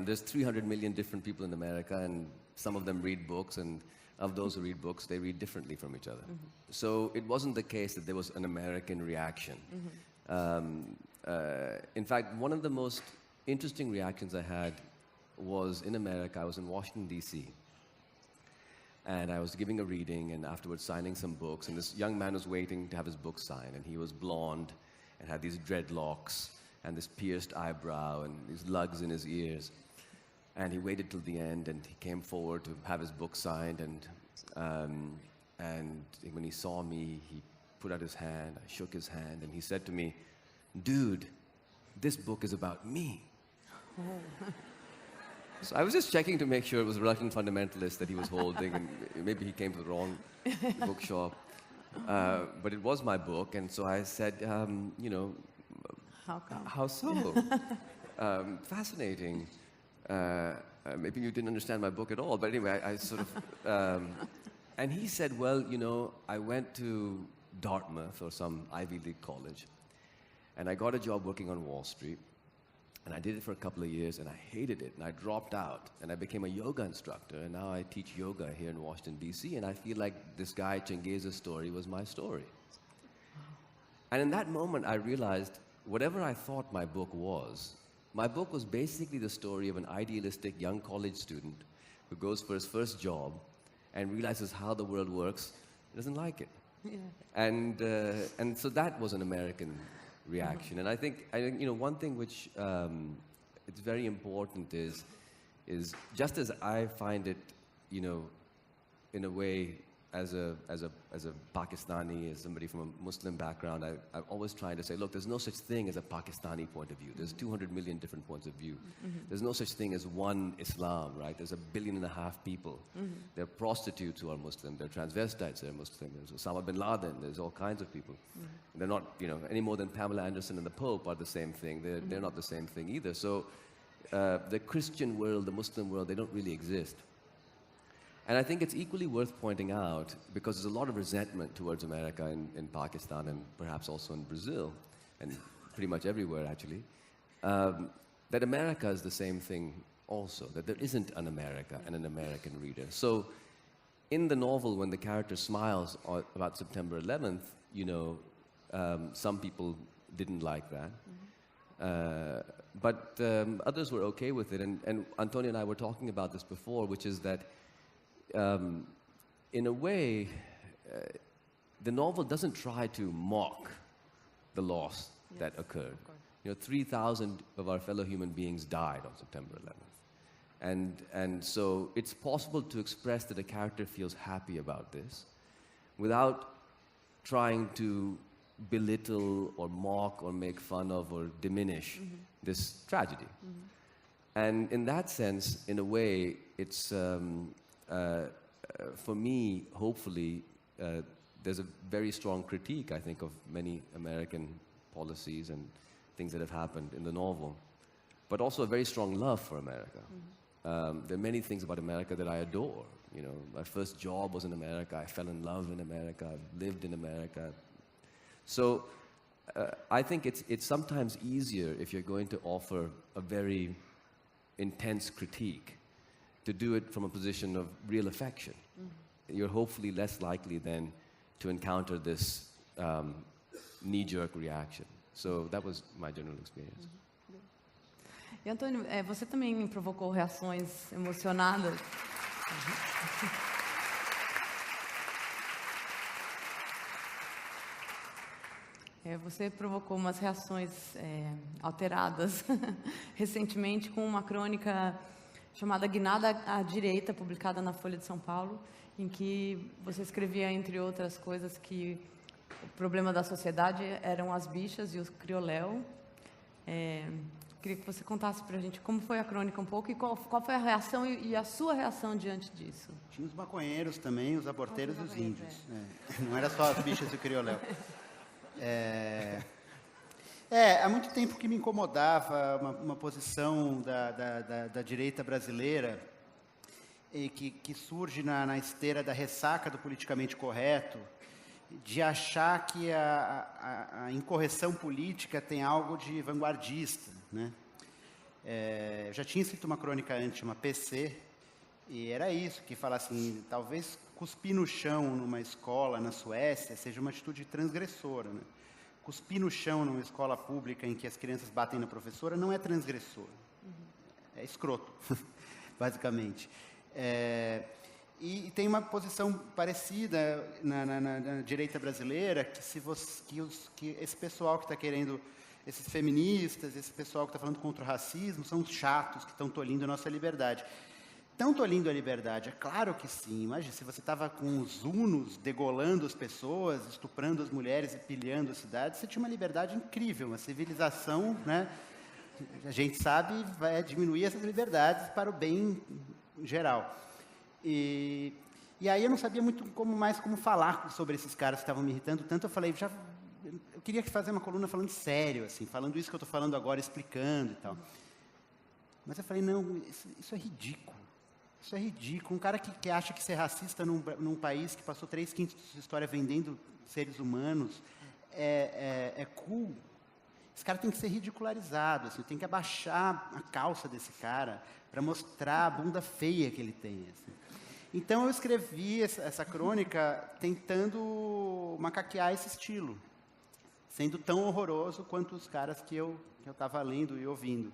there's 300 million different people in America, and some of them read books, and of those who read books, they read differently from each other. So it wasn't the case that there was an American reaction. In fact, one of the most interesting reactions I had was in America. I was in Washington, D.C., and I was giving a reading and afterwards signing some books, and this young man was waiting to have his book signed, and he was blonde and had these dreadlocks and this pierced eyebrow and these lugs in his ears. And he waited till the end, and he came forward to have his book signed, and when he saw me, he put out his hand, I shook his hand, and he said to me, "Dude, this book is about me." So I was just checking to make sure it was Reluctant Fundamentalist that he was holding, and maybe he came to the wrong bookshop. But it was my book, and so I said, you know, How come? how so? Fascinating. Maybe you didn't understand my book at all, but anyway, I sort of... and he said, well, you know, I went to Dartmouth or some Ivy League college, and I got a job working on Wall Street, and I did it for a couple of years, and I hated it, and I dropped out, and I became a yoga instructor, and now I teach yoga here in Washington, D.C., and I feel like this guy Chengiz's story was my story. And in that moment, I realized whatever I thought my book was basically the story of an idealistic young college student who goes for his first job and realizes how the world works and doesn't like it. Yeah. And so that was an American reaction. And I think you know, one thing which it's very important is just as I find it, you know, in a way, as a Pakistani, as somebody from a Muslim background, I'm always trying to say, look, there's no such thing as a Pakistani point of view. There's 200 million different points of view. There's no such thing as one Islam, right? There's 1.5 billion people. There are prostitutes who are Muslim. There are transvestites who are Muslim. There's Osama bin Laden. There's all kinds of people. They're not, you know, any more than Pamela Anderson and the Pope are the same thing. They're not the same thing either. So the Christian world, the Muslim world, they don't really exist. And I think it's equally worth pointing out, because there's a lot of resentment towards America in Pakistan and perhaps also in Brazil, and pretty much everywhere actually, that America is the same thing also, that there isn't an America and an American reader. So in the novel, when the character smiles about September 11th, you know, some people didn't like that. But others were okay with it. And Antonio and I were talking about this before, which is that in a way, the novel doesn't try to mock the loss that occurred. You know, 3,000 of our fellow human beings died on September 11th. And so it's possible to express that a character feels happy about this, without trying to belittle or mock or make fun of or diminish this tragedy. And in that sense, in a way, it's, for me, hopefully, there's a very strong critique, I think, of many American policies and things that have happened in the novel, but also a very strong love for America. There are many things about America that I adore. You know, my first job was in America. I fell in love in America. I've lived in America. So I think it's sometimes easier if you're going to offer a very intense critique to do it from a position of real affection. You're hopefully less likely then to encounter this knee-jerk reaction. So that was my general experience. E Antônio, você também provocou reações emocionadas? Você provocou umas reações alteradas recentemente com uma crônica chamada Guinada à Direita, publicada na Folha de São Paulo, em que você escrevia, entre outras coisas, que o problema da sociedade eram as bichas e os crioléu. Queria que você contasse para a gente como foi a crônica um pouco e qual foi a reação e a sua reação diante disso. Tinha os maconheiros também, os aborteiros e os índios. Não era só as bichas e o crioléu. Há muito tempo que me incomodava uma posição da direita brasileira e que surge na esteira da ressaca do politicamente correto, de achar que a incorreção política tem algo de vanguardista, né? Eu já tinha escrito uma crônica antes, uma PC, e era isso, que fala assim, talvez cuspir no chão numa escola na Suécia seja uma atitude transgressora, né? Cuspir no chão numa escola pública em que as crianças batem na professora não é transgressor, é escroto, basicamente. E tem uma posição parecida na direita brasileira, que esse pessoal que está querendo, esses feministas, esse pessoal que está falando contra o racismo, são os chatos que estão tolhindo a nossa liberdade. Estão tolhindo a liberdade? É claro que sim. Imagina, se você estava com os hunos degolando as pessoas, estuprando as mulheres e pilhando as cidades, você tinha uma liberdade incrível, uma civilização, né? A gente sabe, vai diminuir essas liberdades para o bem geral. E aí eu não sabia muito como falar sobre esses caras que estavam me irritando tanto. Eu falei, eu queria fazer uma coluna falando sério, assim, falando isso que eu estou falando agora, explicando e tal. Mas eu falei, não, isso é ridículo. Isso é ridículo. Um cara que acha que ser racista num país que passou 3/5 de sua história vendendo seres humanos é cool. Esse cara tem que ser ridicularizado, assim, tem que abaixar a calça desse cara para mostrar a bunda feia que ele tem. Assim. Então eu escrevi essa crônica tentando macaquear esse estilo, sendo tão horroroso quanto os caras que eu estava lendo e ouvindo.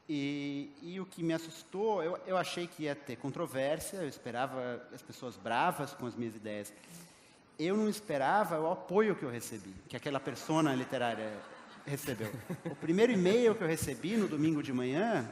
E o que me assustou, eu achei que ia ter controvérsia, eu esperava as pessoas bravas com as minhas ideias. Eu não esperava o apoio que eu recebi, que aquela persona literária recebeu. O primeiro e-mail que eu recebi no domingo de manhã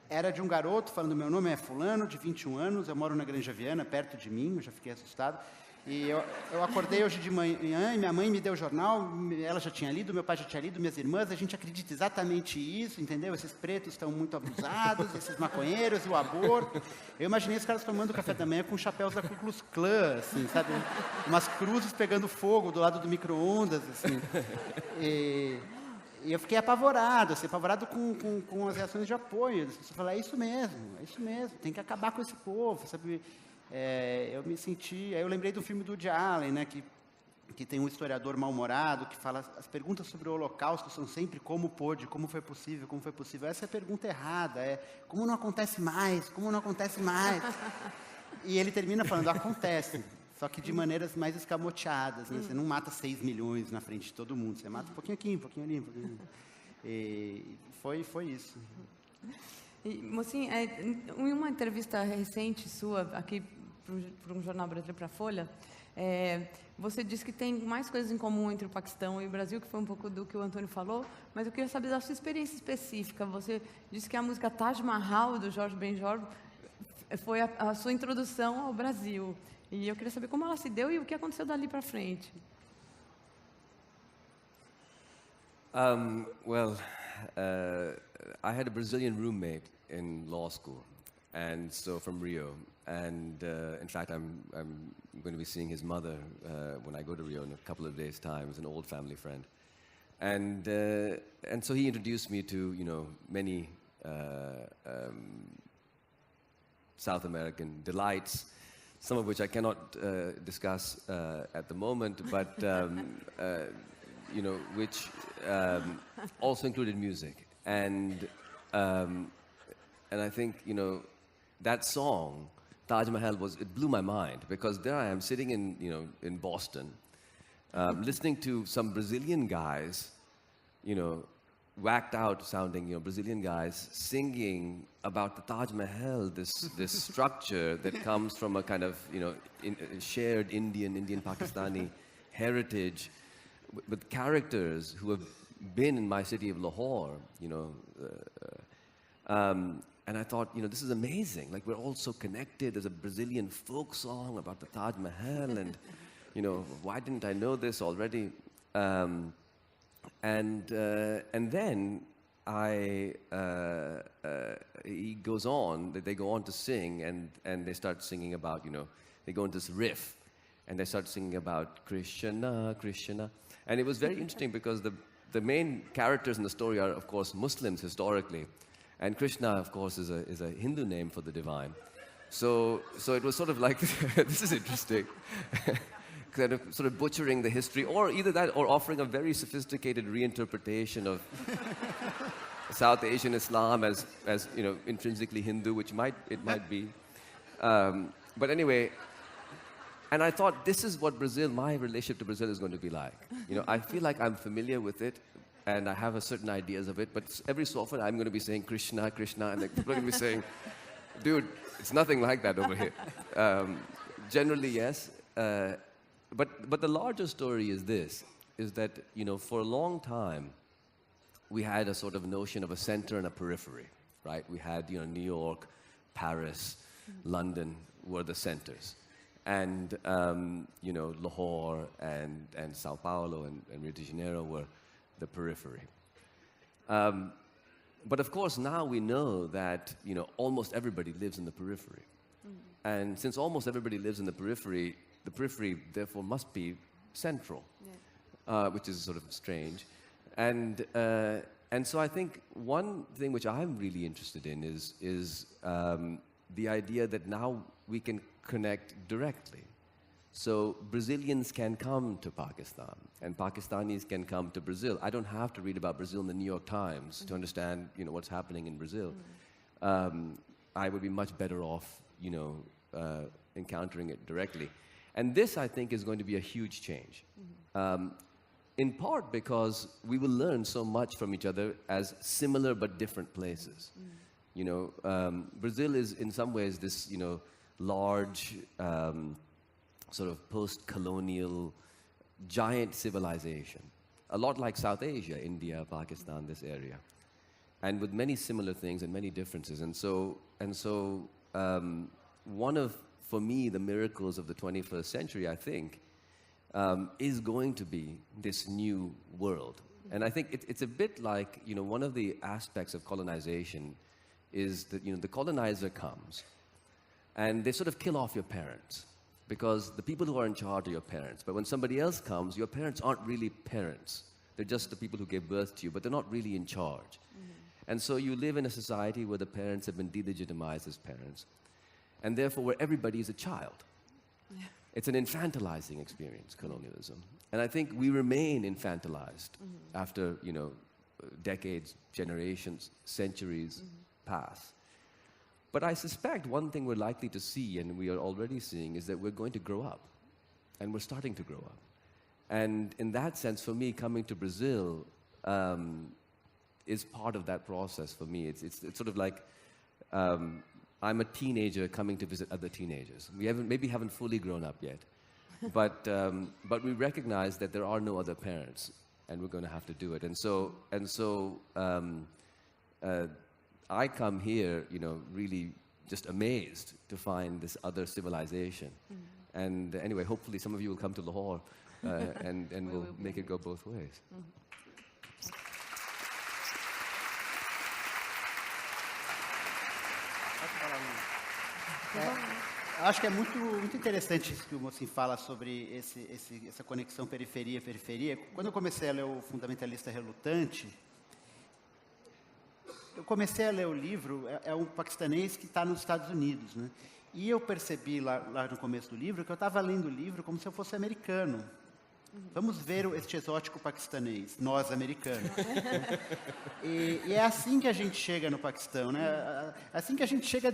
era de um garoto falando, meu nome é fulano, de 21 anos, eu moro na Granja Viana, perto de mim, eu já fiquei assustado. E eu acordei hoje de manhã e minha mãe me deu o jornal, ela já tinha lido, meu pai já tinha lido, minhas irmãs, a gente acredita exatamente isso, entendeu? Esses pretos estão muito abusados, esses maconheiros, o aborto. Eu imaginei os caras tomando café da manhã com chapéus da Ku Klux Klan, assim, sabe? Umas cruzes pegando fogo do lado do micro-ondas, assim. E eu fiquei apavorado, assim, apavorado com as reações de apoio. Você fala, é isso mesmo, tem que acabar com esse povo, sabe? Eu me senti... Aí eu lembrei do filme do Woody Allen, né, que tem um historiador mal-humorado que fala as perguntas sobre o Holocausto são sempre como pôde, como foi possível. Essa é a pergunta errada, como não acontece mais. E ele termina falando, acontece, só que de maneiras mais escamoteadas, né? Você não mata 6 milhões na frente de todo mundo, você mata um pouquinho aqui, um pouquinho ali, um pouquinho ali. E foi isso. Mocinho, em uma entrevista recente sua, aqui para um jornal brasileiro, para a Folha, você disse que tem mais coisas em comum entre o Paquistão e o Brasil, que foi um pouco do que o Antônio falou, mas eu queria saber da sua experiência específica. Você disse que a música Taj Mahal, do Jorge Benjor, foi a sua introdução ao Brasil. E eu queria saber como ela se deu e o que aconteceu dali para frente. Well, I had a Brazilian roommate in law school, and so from Rio. And in fact, I'm going to be seeing his mother when I go to Rio in a couple of days' time. He's an old family friend, and so he introduced me to many South American delights, some of which I cannot discuss at the moment, but which also included music, and I think that song, Taj Mahal, it blew my mind, because there I am sitting in Boston, listening to some Brazilian guys, whacked out sounding Brazilian guys singing about the Taj Mahal, this structure that comes from a kind of shared Indian Pakistani heritage, with characters who have been in my city of Lahore, and I thought, this is amazing. Like, we're all so connected. There's a Brazilian folk song about the Taj Mahal, and why didn't I know this already? And then he goes on. They go on to sing, and they start singing about they go into this riff, and they start singing about Krishna, Krishna. And it was very interesting, because the main characters in the story are, of course, Muslims historically, and Krishna, of course, is a Hindu name for the divine. So it was sort of like this is interesting. Kind of sort of butchering the history, or either that, or offering a very sophisticated reinterpretation of South Asian Islam as intrinsically Hindu, which it might be. But anyway, and I thought, this is what my relationship to Brazil is going to be like. I feel like I'm familiar with it, and I have a certain ideas of it, but every so often I'm going to be saying Krishna, Krishna, and people are going to be saying, dude, it's nothing like that over here. Generally, yes. But the larger story is this, is that, for a long time, we had a sort of notion of a center and a periphery, right? We had, New York, Paris, London were the centers. And, Lahore and Sao Paulo and Rio de Janeiro were the periphery. But of course, now we know that, almost everybody lives in the periphery. And since almost everybody lives in the periphery, therefore must be central, which is sort of strange. And so I think one thing which I'm really interested in is the idea that now we can connect directly. So Brazilians can come to Pakistan, and Pakistanis can come to Brazil. I don't have to read about Brazil in the New York Times to understand, what's happening in Brazil. I would be much better off, encountering it directly. And this, I think, is going to be a huge change. In part because we will learn so much from each other as similar but different places. Brazil is in some ways this, large, sort of post-colonial, giant civilization. A lot like South Asia, India, Pakistan, this area. And with many similar things and many differences. And so one of, for me, the miracles of the 21st century, I think, is going to be this new world. And I think it's a bit like, one of the aspects of colonization is that, the colonizer comes, and they sort of kill off your parents, because the people who are in charge are your parents. But when somebody else comes, your parents aren't really parents. They're just the people who gave birth to you, but they're not really in charge. And so you live in a society where the parents have been delegitimized as parents, and therefore where everybody is a child. Yeah. It's an infantilizing experience, colonialism. And I think we remain infantilized after, decades, generations, centuries pass. But I suspect one thing we're likely to see, and we are already seeing, is that we're going to grow up. And we're starting to grow up. And in that sense, for me, coming to Brazil is part of that process for me. It's sort of like I'm a teenager coming to visit other teenagers. We maybe haven't fully grown up yet, but we recognize that there are no other parents, and we're going to have to do it. And so I come here, really just amazed to find this other civilization And anyway, hopefully some of you will come to Lahore and we'll make it go both ways. Acho que é muito interessante isso que o Moçin fala sobre essa conexão periferia-periferia. Quando eu comecei a ler o Fundamentalista Relutante, eu comecei a ler o livro, é um paquistanês que está nos Estados Unidos, né? E eu percebi lá no começo do livro que eu estava lendo o livro como se eu fosse americano. Vamos ver este exótico paquistanês, nós americanos. E é assim que a gente chega no Paquistão, né? Assim que a gente chega,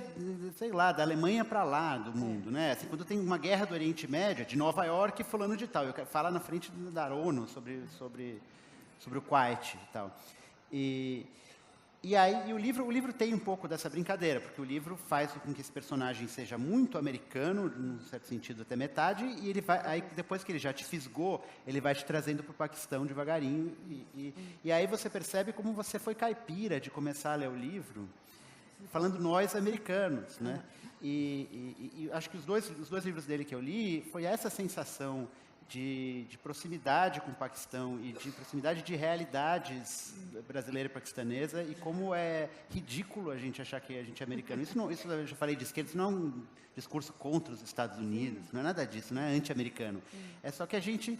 sei lá, da Alemanha para lá do mundo, né? Assim, quando tem uma guerra do Oriente Médio, de Nova York, fulano de tal. Eu quero falar na frente da ONU sobre o Kuwait e tal. E aí o livro tem um pouco dessa brincadeira, porque o livro faz com que esse personagem seja muito americano, num certo sentido até metade, e ele vai, aí depois que ele já te fisgou, ele vai te trazendo para o Paquistão devagarinho, e aí você percebe como você foi caipira de começar a ler o livro, falando nós americanos, né? E acho que os dois livros dele que eu li, foi essa sensação de proximidade com o Paquistão e de proximidade de realidades brasileira e paquistanesa, e como é ridículo a gente achar que a gente é americano. Isso eu já falei de esquerda, isso não é um discurso contra os Estados Unidos, não é nada disso, não é anti-americano. É só que a gente,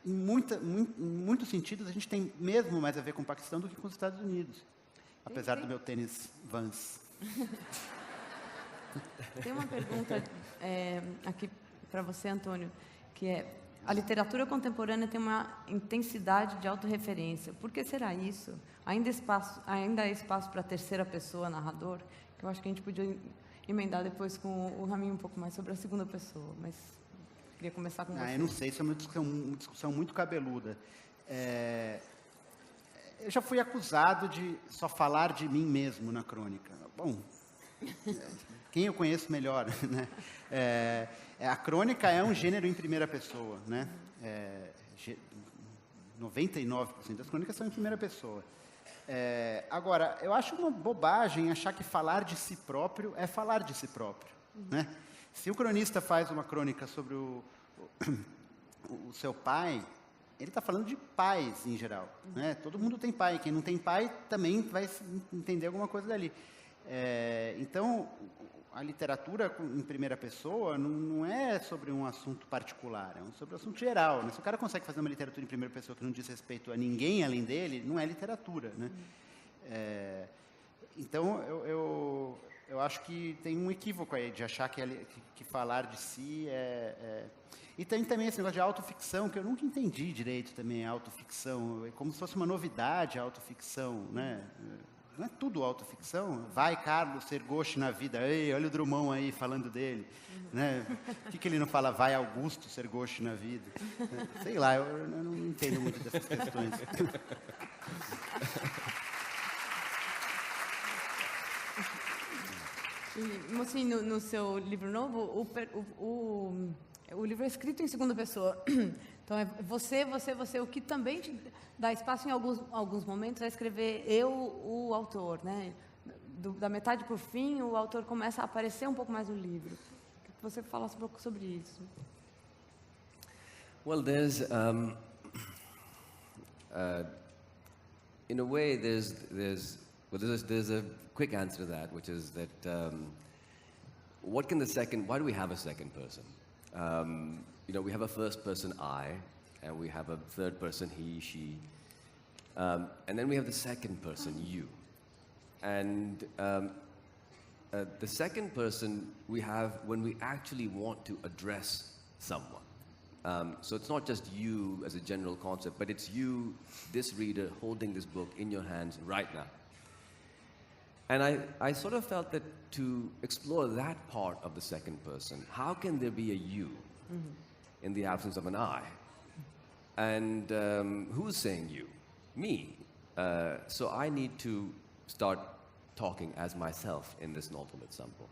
em muitos sentidos, a gente tem mesmo mais a ver com o Paquistão do que com os Estados Unidos, apesar do meu tênis Vans. Tem uma pergunta aqui para você, Antônio, que é: a literatura contemporânea tem uma intensidade de autorreferência. Por que será isso? Ainda há espaço para a terceira pessoa, narrador? Que eu acho que a gente podia emendar depois com o Ramin um pouco mais sobre a segunda pessoa, mas queria começar com você. Eu não sei, isso é uma discussão muito cabeluda. Eu já fui acusado de só falar de mim mesmo na crônica. Bom, quem eu conheço melhor, né? A crônica é um gênero em primeira pessoa, né? 99% das crônicas são em primeira pessoa. Agora, eu acho uma bobagem achar que falar de si próprio é falar de si próprio, né? Se o cronista faz uma crônica sobre o seu pai, ele está falando de pais em geral, né? Todo mundo tem pai, quem não tem pai também vai entender alguma coisa dali. Então, a literatura em primeira pessoa não é sobre um assunto particular, é sobre um assunto geral, né? Se o cara consegue fazer uma literatura em primeira pessoa que não diz respeito a ninguém além dele, não é literatura, né? Então, eu acho que tem um equívoco aí de achar que falar de si E tem também esse negócio de autoficção, que eu nunca entendi direito também, a autoficção, é como se fosse uma novidade a autoficção, né? Não é tudo autoficção. Vai, Carlos, ser gauche na vida. Ei, olha o Drummond aí falando dele. Né? Por que ele não fala vai, Augusto, ser gauche na vida? Sei lá, eu não entendo muito dessas questões. Moçin, no seu livro novo, o livro é escrito em segunda pessoa. Então, é você, o que também te dá espaço em alguns momentos a escrever eu, o autor, né? Da metade para o fim, o autor começa a aparecer um pouco mais no livro. Queria que você falasse um pouco sobre isso. Well, there's, in a way, there's a quick answer to that, which is that why do we have a second person? We have a first person I, and we have a third person he, she, and then we have the second person you. And the second person we have when we actually want to address someone. So it's not just you as a general concept, but it's you, this reader, holding this book in your hands right now. And I sort of felt that to explore that part of the second person, how can there be a you in the absence of an I? And who's saying you? Me. So I need to start talking as myself in this novel at some point.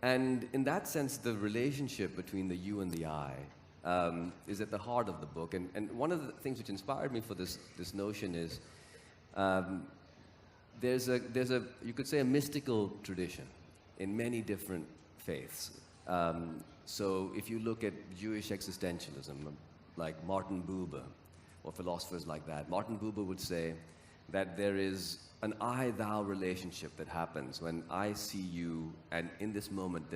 And in that sense, the relationship between the you and the I is at the heart of the book. And one of the things which inspired me for this notion is there's a you could say a mystical tradition in many different faiths. So if you look at Jewish existentialism, like Martin Buber, or philosophers like that, Martin Buber would say that there is an I-thou relationship that happens when I see you, and in this moment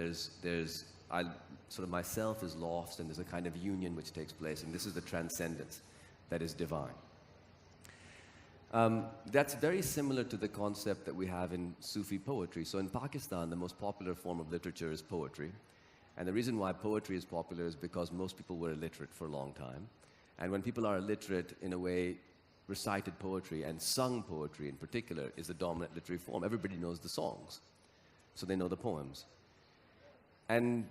sort of myself is lost, and there's a kind of union which takes place, and this is the transcendence that is divine. That's very similar to the concept that we have in Sufi poetry. So in Pakistan, the most popular form of literature is poetry. And the reason why poetry is popular is because most people were illiterate for a long time. And when people are illiterate, in a way, recited poetry and sung poetry in particular is the dominant literary form. Everybody knows the songs, so they know the poems. And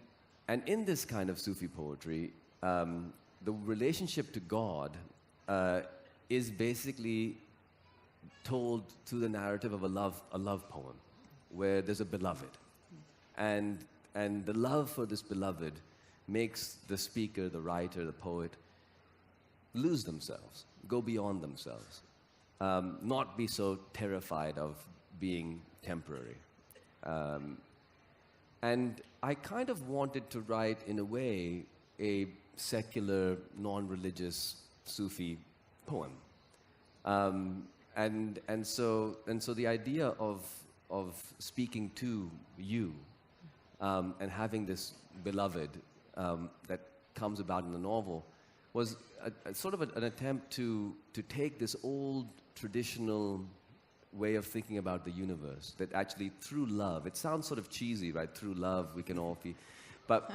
in this kind of Sufi poetry, the relationship to God is basically told through the narrative of a love poem, where there's a beloved. And the love for this beloved makes the speaker, the writer, the poet, lose themselves, go beyond themselves, not be so terrified of being temporary. And I kind of wanted to write, in a way, a secular, non-religious Sufi poem. And so the idea of speaking to you and having this beloved that comes about in the novel was a sort of an attempt to take this old traditional way of thinking about the universe, that actually through love, it sounds sort of cheesy, right? Through love we can all be, but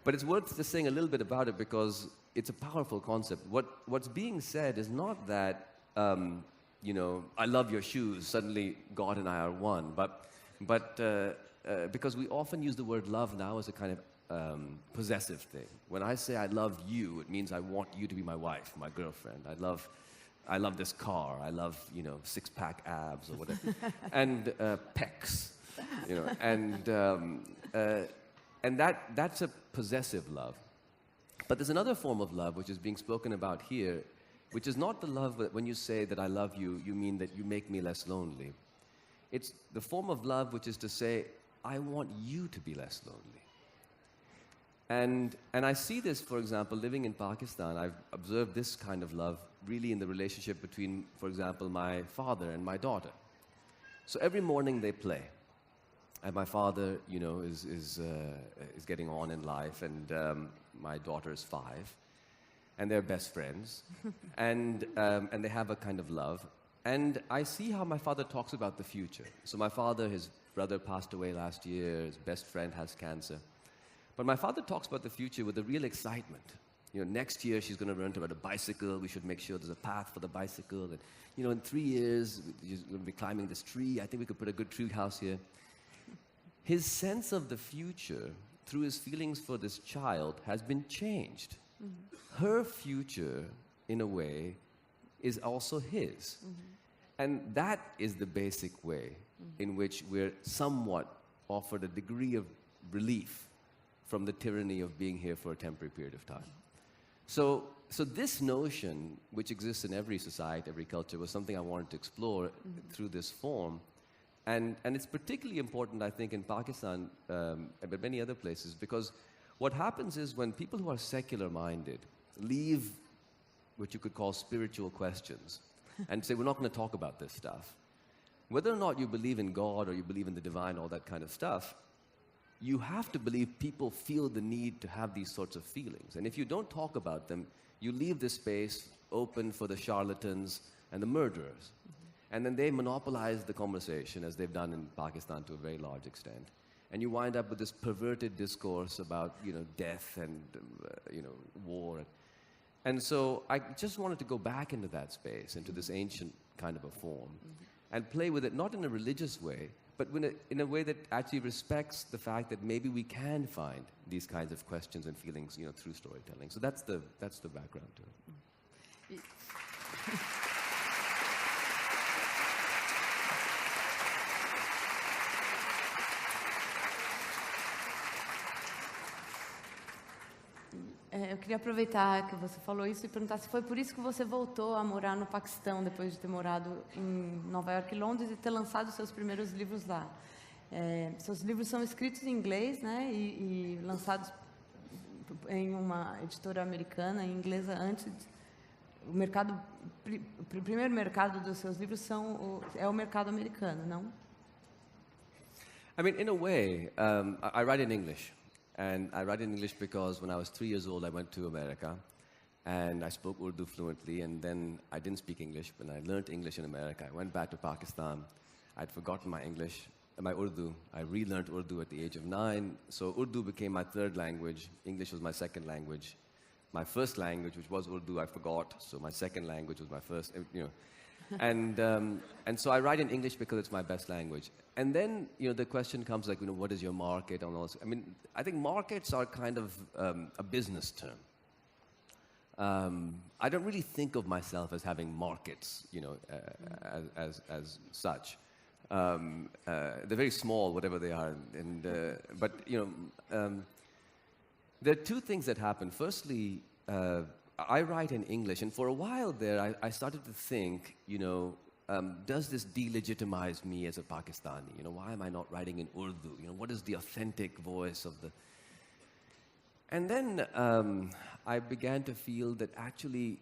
it's worth just saying a little bit about it because it's a powerful concept. What's being said is not that I love your shoes, suddenly God and I are one, but because we often use the word love now as a kind of possessive thing. When I say I love you, it means I want you to be my wife, my girlfriend. I love this car. I love, six-pack abs or whatever, and pecs, and that's a possessive love. But there's another form of love which is being spoken about here, which is not the love that when you say that I love you, you mean that you make me less lonely. It's the form of love which is to say, I want you to be less lonely. And I see this, for example, living in Pakistan. I've observed this kind of love really in the relationship between, for example, my father and my daughter. So every morning they play. And my father, is getting on in life, and my daughter is 5. And they're best friends. and they have a kind of love. And I see how my father talks about the future. So my father, his brother passed away last year, his best friend has cancer. But my father talks about the future with a real excitement. Next year she's going to learn to ride a bicycle. We should make sure there's a path for the bicycle. And, in 3 years, she's going to be climbing this tree. I think we could put a good tree house here. His sense of the future, through his feelings for this child, has been changed. Mm-hmm. Her future, in a way, is also his. Mm-hmm. And that is the basic way in which we're somewhat offered a degree of relief from the tyranny of being here for a temporary period of time. So this notion, which exists in every society, every culture, was something I wanted to explore through this form. And it's particularly important, I think, in Pakistan, but many other places, because what happens is when people who are secular-minded leave what you could call spiritual questions and say, we're not going to talk about this stuff. Whether or not you believe in God or you believe in the divine, all that kind of stuff, you have to believe people feel the need to have these sorts of feelings. And if you don't talk about them, you leave this space open for the charlatans and the murderers. And then they monopolize the conversation, as they've done in Pakistan to a very large extent. And you wind up with this perverted discourse about, death and, war. And so I just wanted to go back into that space, into this ancient kind of a form, and play with it, not in a religious way, but in a way that actually respects the fact that maybe we can find these kinds of questions and feelings, through storytelling. So that's the background to it. Eu queria aproveitar que você falou isso e perguntar se foi por isso que você voltou a morar no Paquistão, depois de ter morado em Nova York e Londres e ter lançado seus primeiros livros lá. Seus livros são escritos em inglês, né, e lançados em uma editora americana, em inglesa, antes. O primeiro mercado dos seus livros é o mercado americano, não? I mean, in a way, I write in English. And I write in English because when I was 3 years old, I went to America. And I spoke Urdu fluently. And then I didn't speak English. When I learned English in America, I went back to Pakistan. I'd forgotten my English, my Urdu. I relearned Urdu at the age of 9. So Urdu became my third language. English was my second language. My first language, which was Urdu, I forgot. So my second language was my first, you know. And so I write in English because it's my best language. And then, you know, the question comes like, you know, what is your market and all this? I mean, I think markets are kind of a business term. I don't really think of myself as having markets, you know, as such. They're very small, whatever they are. But, you know, there are two things that happen. Firstly, I write in English, and for a while there, I started to think, you know, does this delegitimize me as a Pakistani? You know, why am I not writing in Urdu? You know, what is the authentic voice of the... And then I began to feel that actually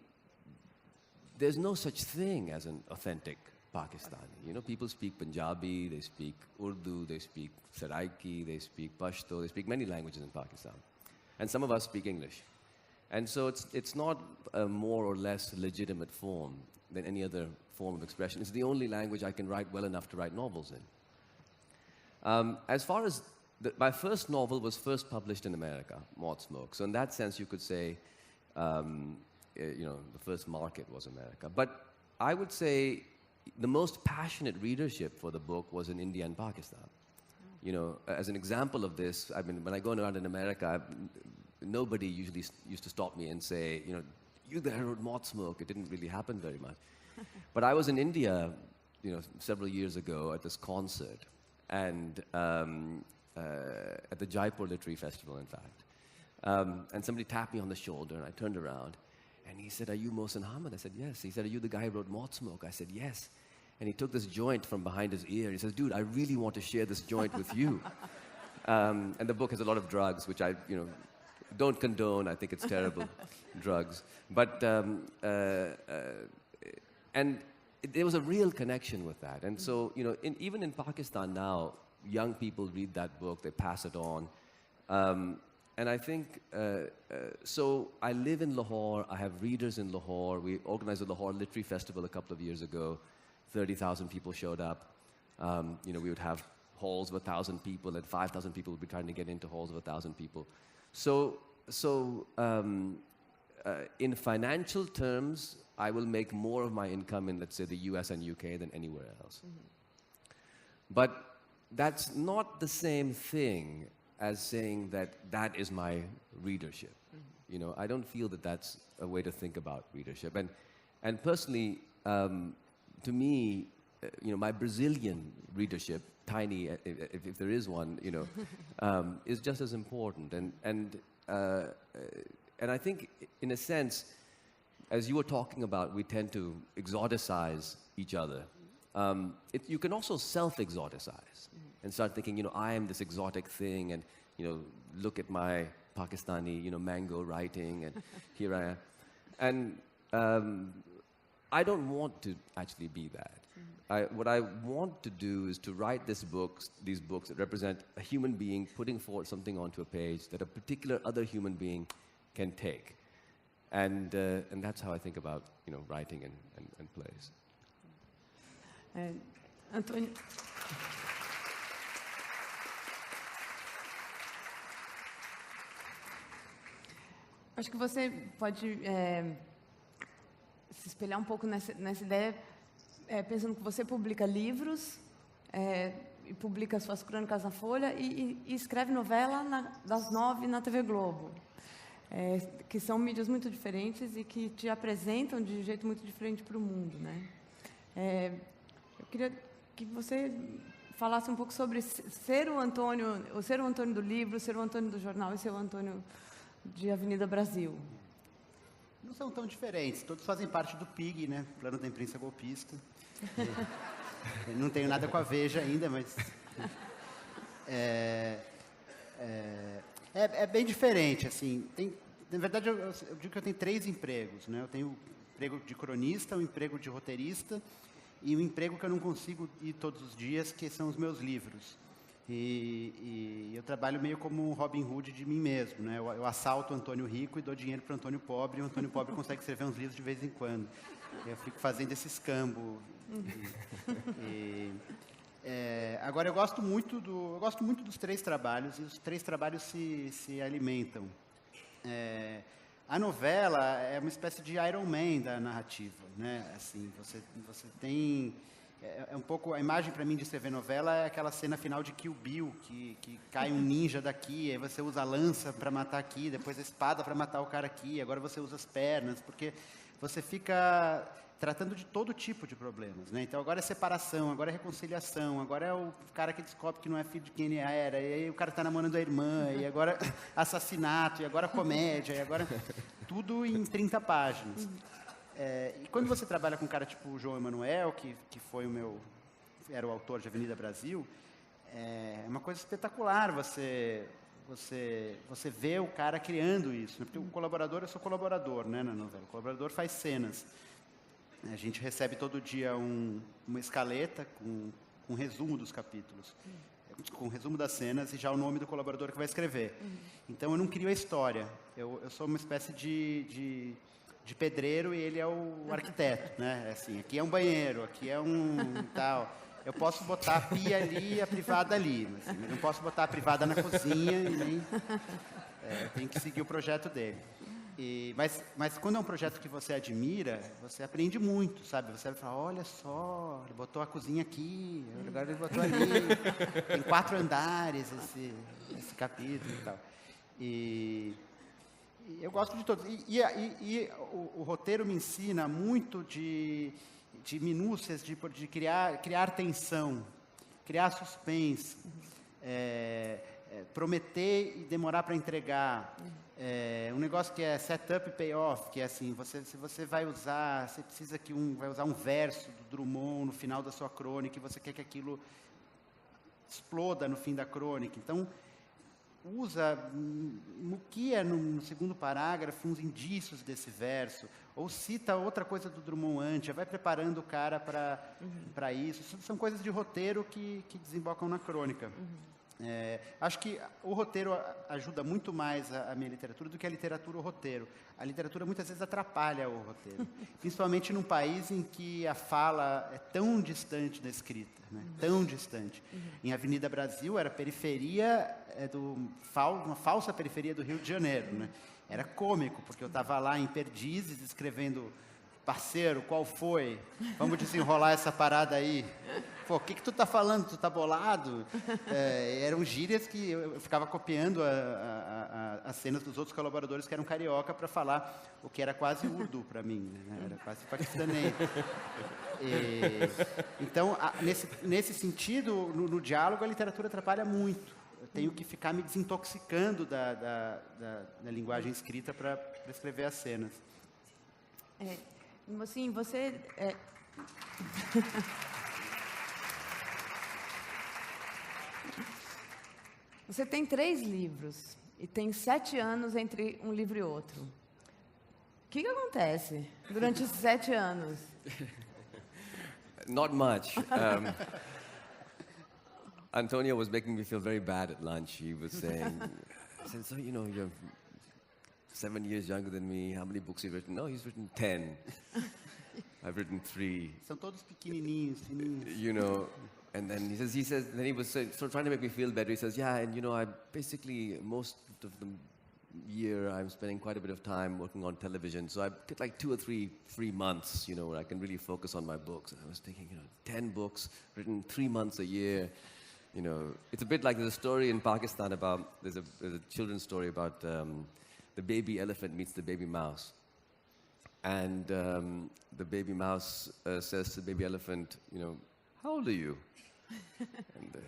there's no such thing as an authentic Pakistani. You know, people speak Punjabi, they speak Urdu, they speak Saraiki, they speak Pashto, they speak many languages in Pakistan. And some of us speak English. And so it's not a more or less legitimate form than any other form of expression. It's the only language I can write well enough to write novels in. As far as my first novel was first published in America, Moth Smoke. So in that sense, you could say, you know, the first market was America. But I would say the most passionate readership for the book was in India and Pakistan. You know, as an example of this, I mean, when I go around in America, nobody usually used to stop me and say, you know, you there wrote Moth Smoke. It didn't really happen very much. But I was in India, you know, several years ago at this concert, and at the Jaipur Literary Festival, in fact. And somebody tapped me on the shoulder, and I turned around, and he said, "Are you Mohsin Hamid?" I said, "Yes." He said, "Are you the guy who wrote Moth Smoke?" I said, "Yes." And he took this joint from behind his ear. He says, "Dude, I really want to share this joint with you." And the book has a lot of drugs, which I, you know, don't condone. I think it's terrible, drugs. But, and there was a real connection with that. And so, you know, even in Pakistan now, young people read that book, they pass it on. And I think, so I live in Lahore, I have readers in Lahore. We organized the Lahore Literary Festival a couple of years ago. 30,000 people showed up. You know, we would have halls of 1,000 people, and 5,000 people would be trying to get into halls of 1,000 people. So in financial terms, I will make more of my income in, let's say, the US and UK than anywhere else. Mm-hmm. But that's not the same thing as saying that that is my readership. Mm-hmm. You know, I don't feel that that's a way to think about readership. And personally, to me, you know, my Brazilian readership, tiny, if there is one, you know, is just as important. And I think, in a sense, as you were talking about, we tend to exoticize each other. You can also self-exoticize and start thinking, you know, I am this exotic thing, and, you know, look at my Pakistani, you know, mango writing, and here I am. And I don't want to actually be that. What I want to do is to write these books that represent a human being putting forward something onto a page that a particular other human being can take. And that's how I think about, you know, writing and plays. Antônio... Acho que você pode se espelhar um pouco nessa ideia, pensando que você publica livros, e publica suas crônicas na Folha e escreve novela das 9 na TV Globo, que são mídias muito diferentes e que te apresentam de um jeito muito diferente para o mundo, né? Eu queria que você falasse um pouco sobre ser o Antônio do livro, ser o Antônio do jornal e ser o Antônio de Avenida Brasil. Não são tão diferentes, todos fazem parte do PIG, né? Plano da Imprensa Golpista. Eu não tenho nada com a Veja ainda, mas... É bem diferente, assim. Na verdade, eu digo que eu tenho 3 empregos, né? Eu tenho o emprego de cronista, o emprego de roteirista e o emprego que eu não consigo ir todos os dias, que são os meus livros. E eu trabalho meio como um Robin Hood de mim mesmo, né? Eu assalto o Antônio Rico e dou dinheiro para o Antônio Pobre, e o Antônio Pobre consegue escrever uns livros de vez em quando. Eu fico fazendo esse escambo. Agora, eu gosto muito dos 3 trabalhos, e os 3 trabalhos se alimentam. A novela é uma espécie de Iron Man da narrativa, né? Assim, você tem... um pouco, a imagem para mim de escrever novela é aquela cena final de Kill Bill, que cai um ninja daqui, aí você usa a lança para matar aqui, depois a espada para matar o cara aqui, agora você usa as pernas, porque você fica tratando de todo tipo de problemas, né? Então agora é separação, agora é reconciliação, agora é o cara que descobre que não é filho de quem ele era, e aí o cara está namorando a irmã, e agora assassinato, e agora comédia, e agora tudo em 30 páginas. E quando você trabalha com um cara tipo o João Emanuel, que foi era o autor de Avenida Brasil, é uma coisa espetacular você vê o cara criando isso, né? Porque o colaborador, eu sou colaborador, né, na novela, o colaborador faz cenas. A gente recebe todo dia uma escaleta com um resumo dos capítulos, com um resumo das cenas e já o nome do colaborador que vai escrever. Então eu não crio a história, eu sou uma espécie de pedreiro e ele é o arquiteto, né? Assim, aqui é um banheiro, aqui é um tal. Eu posso botar a pia ali e a privada ali, mas assim, eu não posso botar a privada na cozinha e nem... tem que seguir o projeto dele. Mas quando é um projeto que você admira, você aprende muito, sabe? Você vai falar, olha só, ele botou a cozinha aqui, agora ele botou ali, tem 4 andares esse capítulo e tal. E eu gosto de todos. O roteiro me ensina muito de minúcias, de criar tensão, criar suspense, prometer e demorar para entregar. Um negócio que é setup e payoff, que é assim, se você vai usar, você precisa vai usar um verso do Drummond no final da sua crônica, e você quer que aquilo exploda no fim da crônica. Então, muquia no segundo parágrafo uns indícios desse verso, ou cita outra coisa do Drummond antes, já vai preparando o cara para isso. São coisas de roteiro que desembocam na crônica. Acho que o roteiro ajuda muito mais a minha literatura do que a literatura o roteiro. A literatura muitas vezes atrapalha o roteiro, principalmente num país em que a fala é tão distante da escrita, né? Tão distante. Em Avenida Brasil era periferia, uma falsa periferia do Rio de Janeiro, né? Era cômico, porque eu estava lá em Perdizes escrevendo: parceiro, qual foi? Vamos desenrolar essa parada aí. Pô, o que tu tá falando? Tu tá bolado? Eram gírias que eu ficava copiando as cenas dos outros colaboradores que eram carioca para falar o que era quase urdu para mim, né? Era quase paquistanês. Então, nesse sentido, no diálogo, a literatura atrapalha muito. Eu tenho que ficar me desintoxicando da linguagem escrita para escrever as cenas. Assim, você... Você tem 3 livros e tem 7 anos entre um livro e outro. O que acontece durante esses 7 anos? Not much. Antonio was making me feel very bad at lunch. He was saying, so, you're 7 years younger than me. How many books have you written? No, he's written 10. I've written 3. São todos pequenininhos, fininhos. And then he was trying to make me feel better. He says, yeah, and I basically, most of the year, I'm spending quite a bit of time working on television. So I get like 2 or 3 free months, where I can really focus on my books. And I was thinking, 10 books, written 3 months a year. It's a bit like there's a story in Pakistan there's a children's story about the baby elephant meets the baby mouse. And the baby mouse says to the baby elephant, how old are you? And the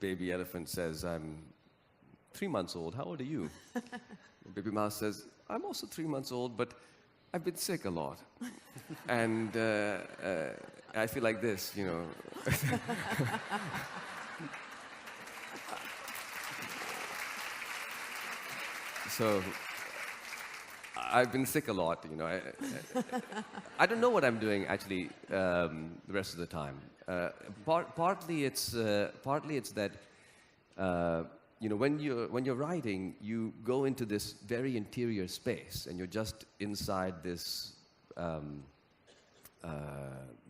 baby elephant says, I'm 3 months old. How old are you? The baby mouse says, I'm also 3 months old, but I've been sick a lot. And I feel like this, So I've been sick a lot, you know. I don't know what I'm doing actually the rest of the time. Partly it's that you know, when you're writing, you go into this very interior space, and you're just inside this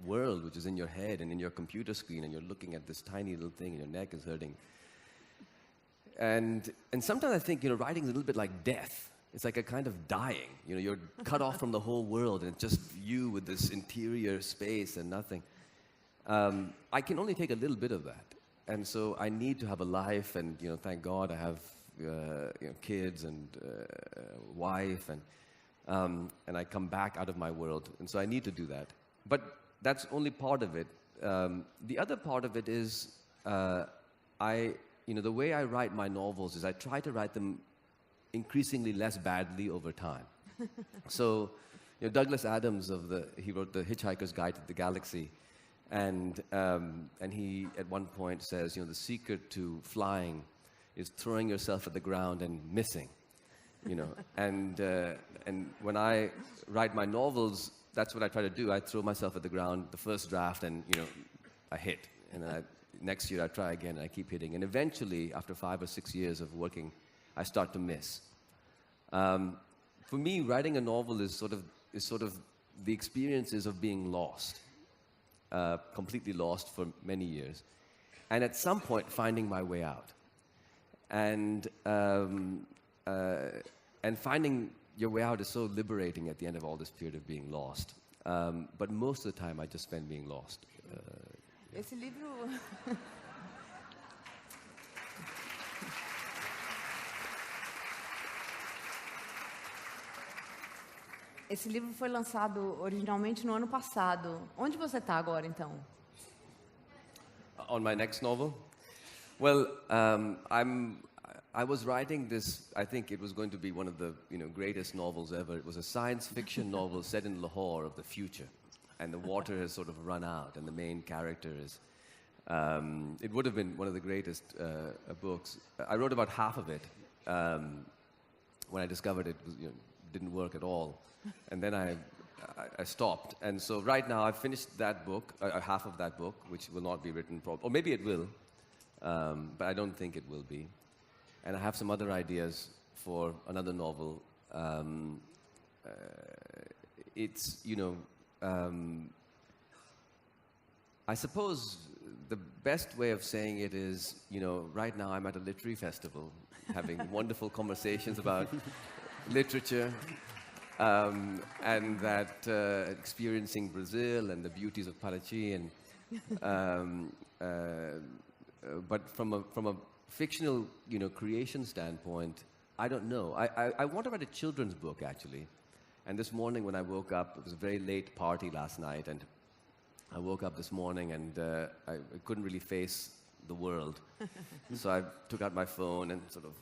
world which is in your head and in your computer screen, and you're looking at this tiny little thing, and your neck is hurting. And sometimes I think, you know, writing is a little bit like death. It's like a kind of dying. You know, you're cut off from the whole world, and it's just you with this interior space and nothing. I can only take a little bit of that. And so I need to have a life, and, you know, thank God I have you know, kids and wife, and I come back out of my world. And so I need to do that. But that's only part of it. The other part of it is you know, the way I write my novels is I try to write them increasingly less badly over time. So, you know, Douglas Adams he wrote The Hitchhiker's Guide to the Galaxy, and he at one point says, you know, the secret to flying is throwing yourself at the ground and missing, you know. And when I write my novels, that's what I try to do. I throw myself at the ground, the first draft, and, you know, I hit, and then next year I try again, and I keep hitting, and eventually, after 5 or 6 years of working, I start to miss. For me, writing a novel is sort of the experiences of being lost, completely lost for many years, and at some point finding my way out, and finding your way out is so liberating at the end of all this period of being lost. But most of the time, I just spend being lost. Esse livro... Esse livro foi lançado originalmente no ano passado. Onde você está agora, então? On my next novel? Well, I was writing this. I think it was going to be one of the, you know, greatest novels ever. It was a science fiction novel set in Lahore of the future, and the water has sort of run out, and the main character is. It would have been one of the greatest books. I wrote about half of it when I discovered it was, you know, didn't work at all. And then I stopped. And so right now I've finished that book, half of that book, which will not be written, or maybe it will, but I don't think it will be. And I have some other ideas for another novel. It's, you know, I suppose the best way of saying it is, you know, right now I'm at a literary festival, having wonderful conversations about literature. And that experiencing Brazil and the beauties of Paraty, and but from a fictional, you know, creation standpoint, I don't know. I want to write a children's book, actually. And this morning when I woke up, it was a very late party last night, and I woke up this morning and I couldn't really face the world, so I took out my phone and sort of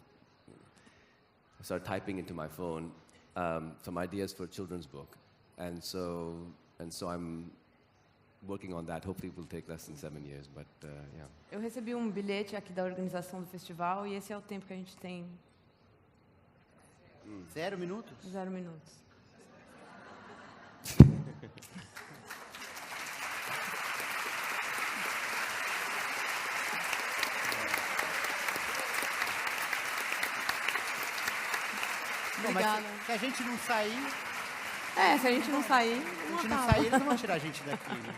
started typing into my phone. Some ideas for a children's book, and so I'm working on that. Hopefully it will take less than 7 years, but yeah. Eu recebi bilhete aqui da organização do festival, e esse é o tempo que a gente tem. 0 minutos? 0 minutos. Obrigada. Se a gente não sair... Se a gente não sair... Se a gente não sair, eles não vão tirar a gente daqui, né?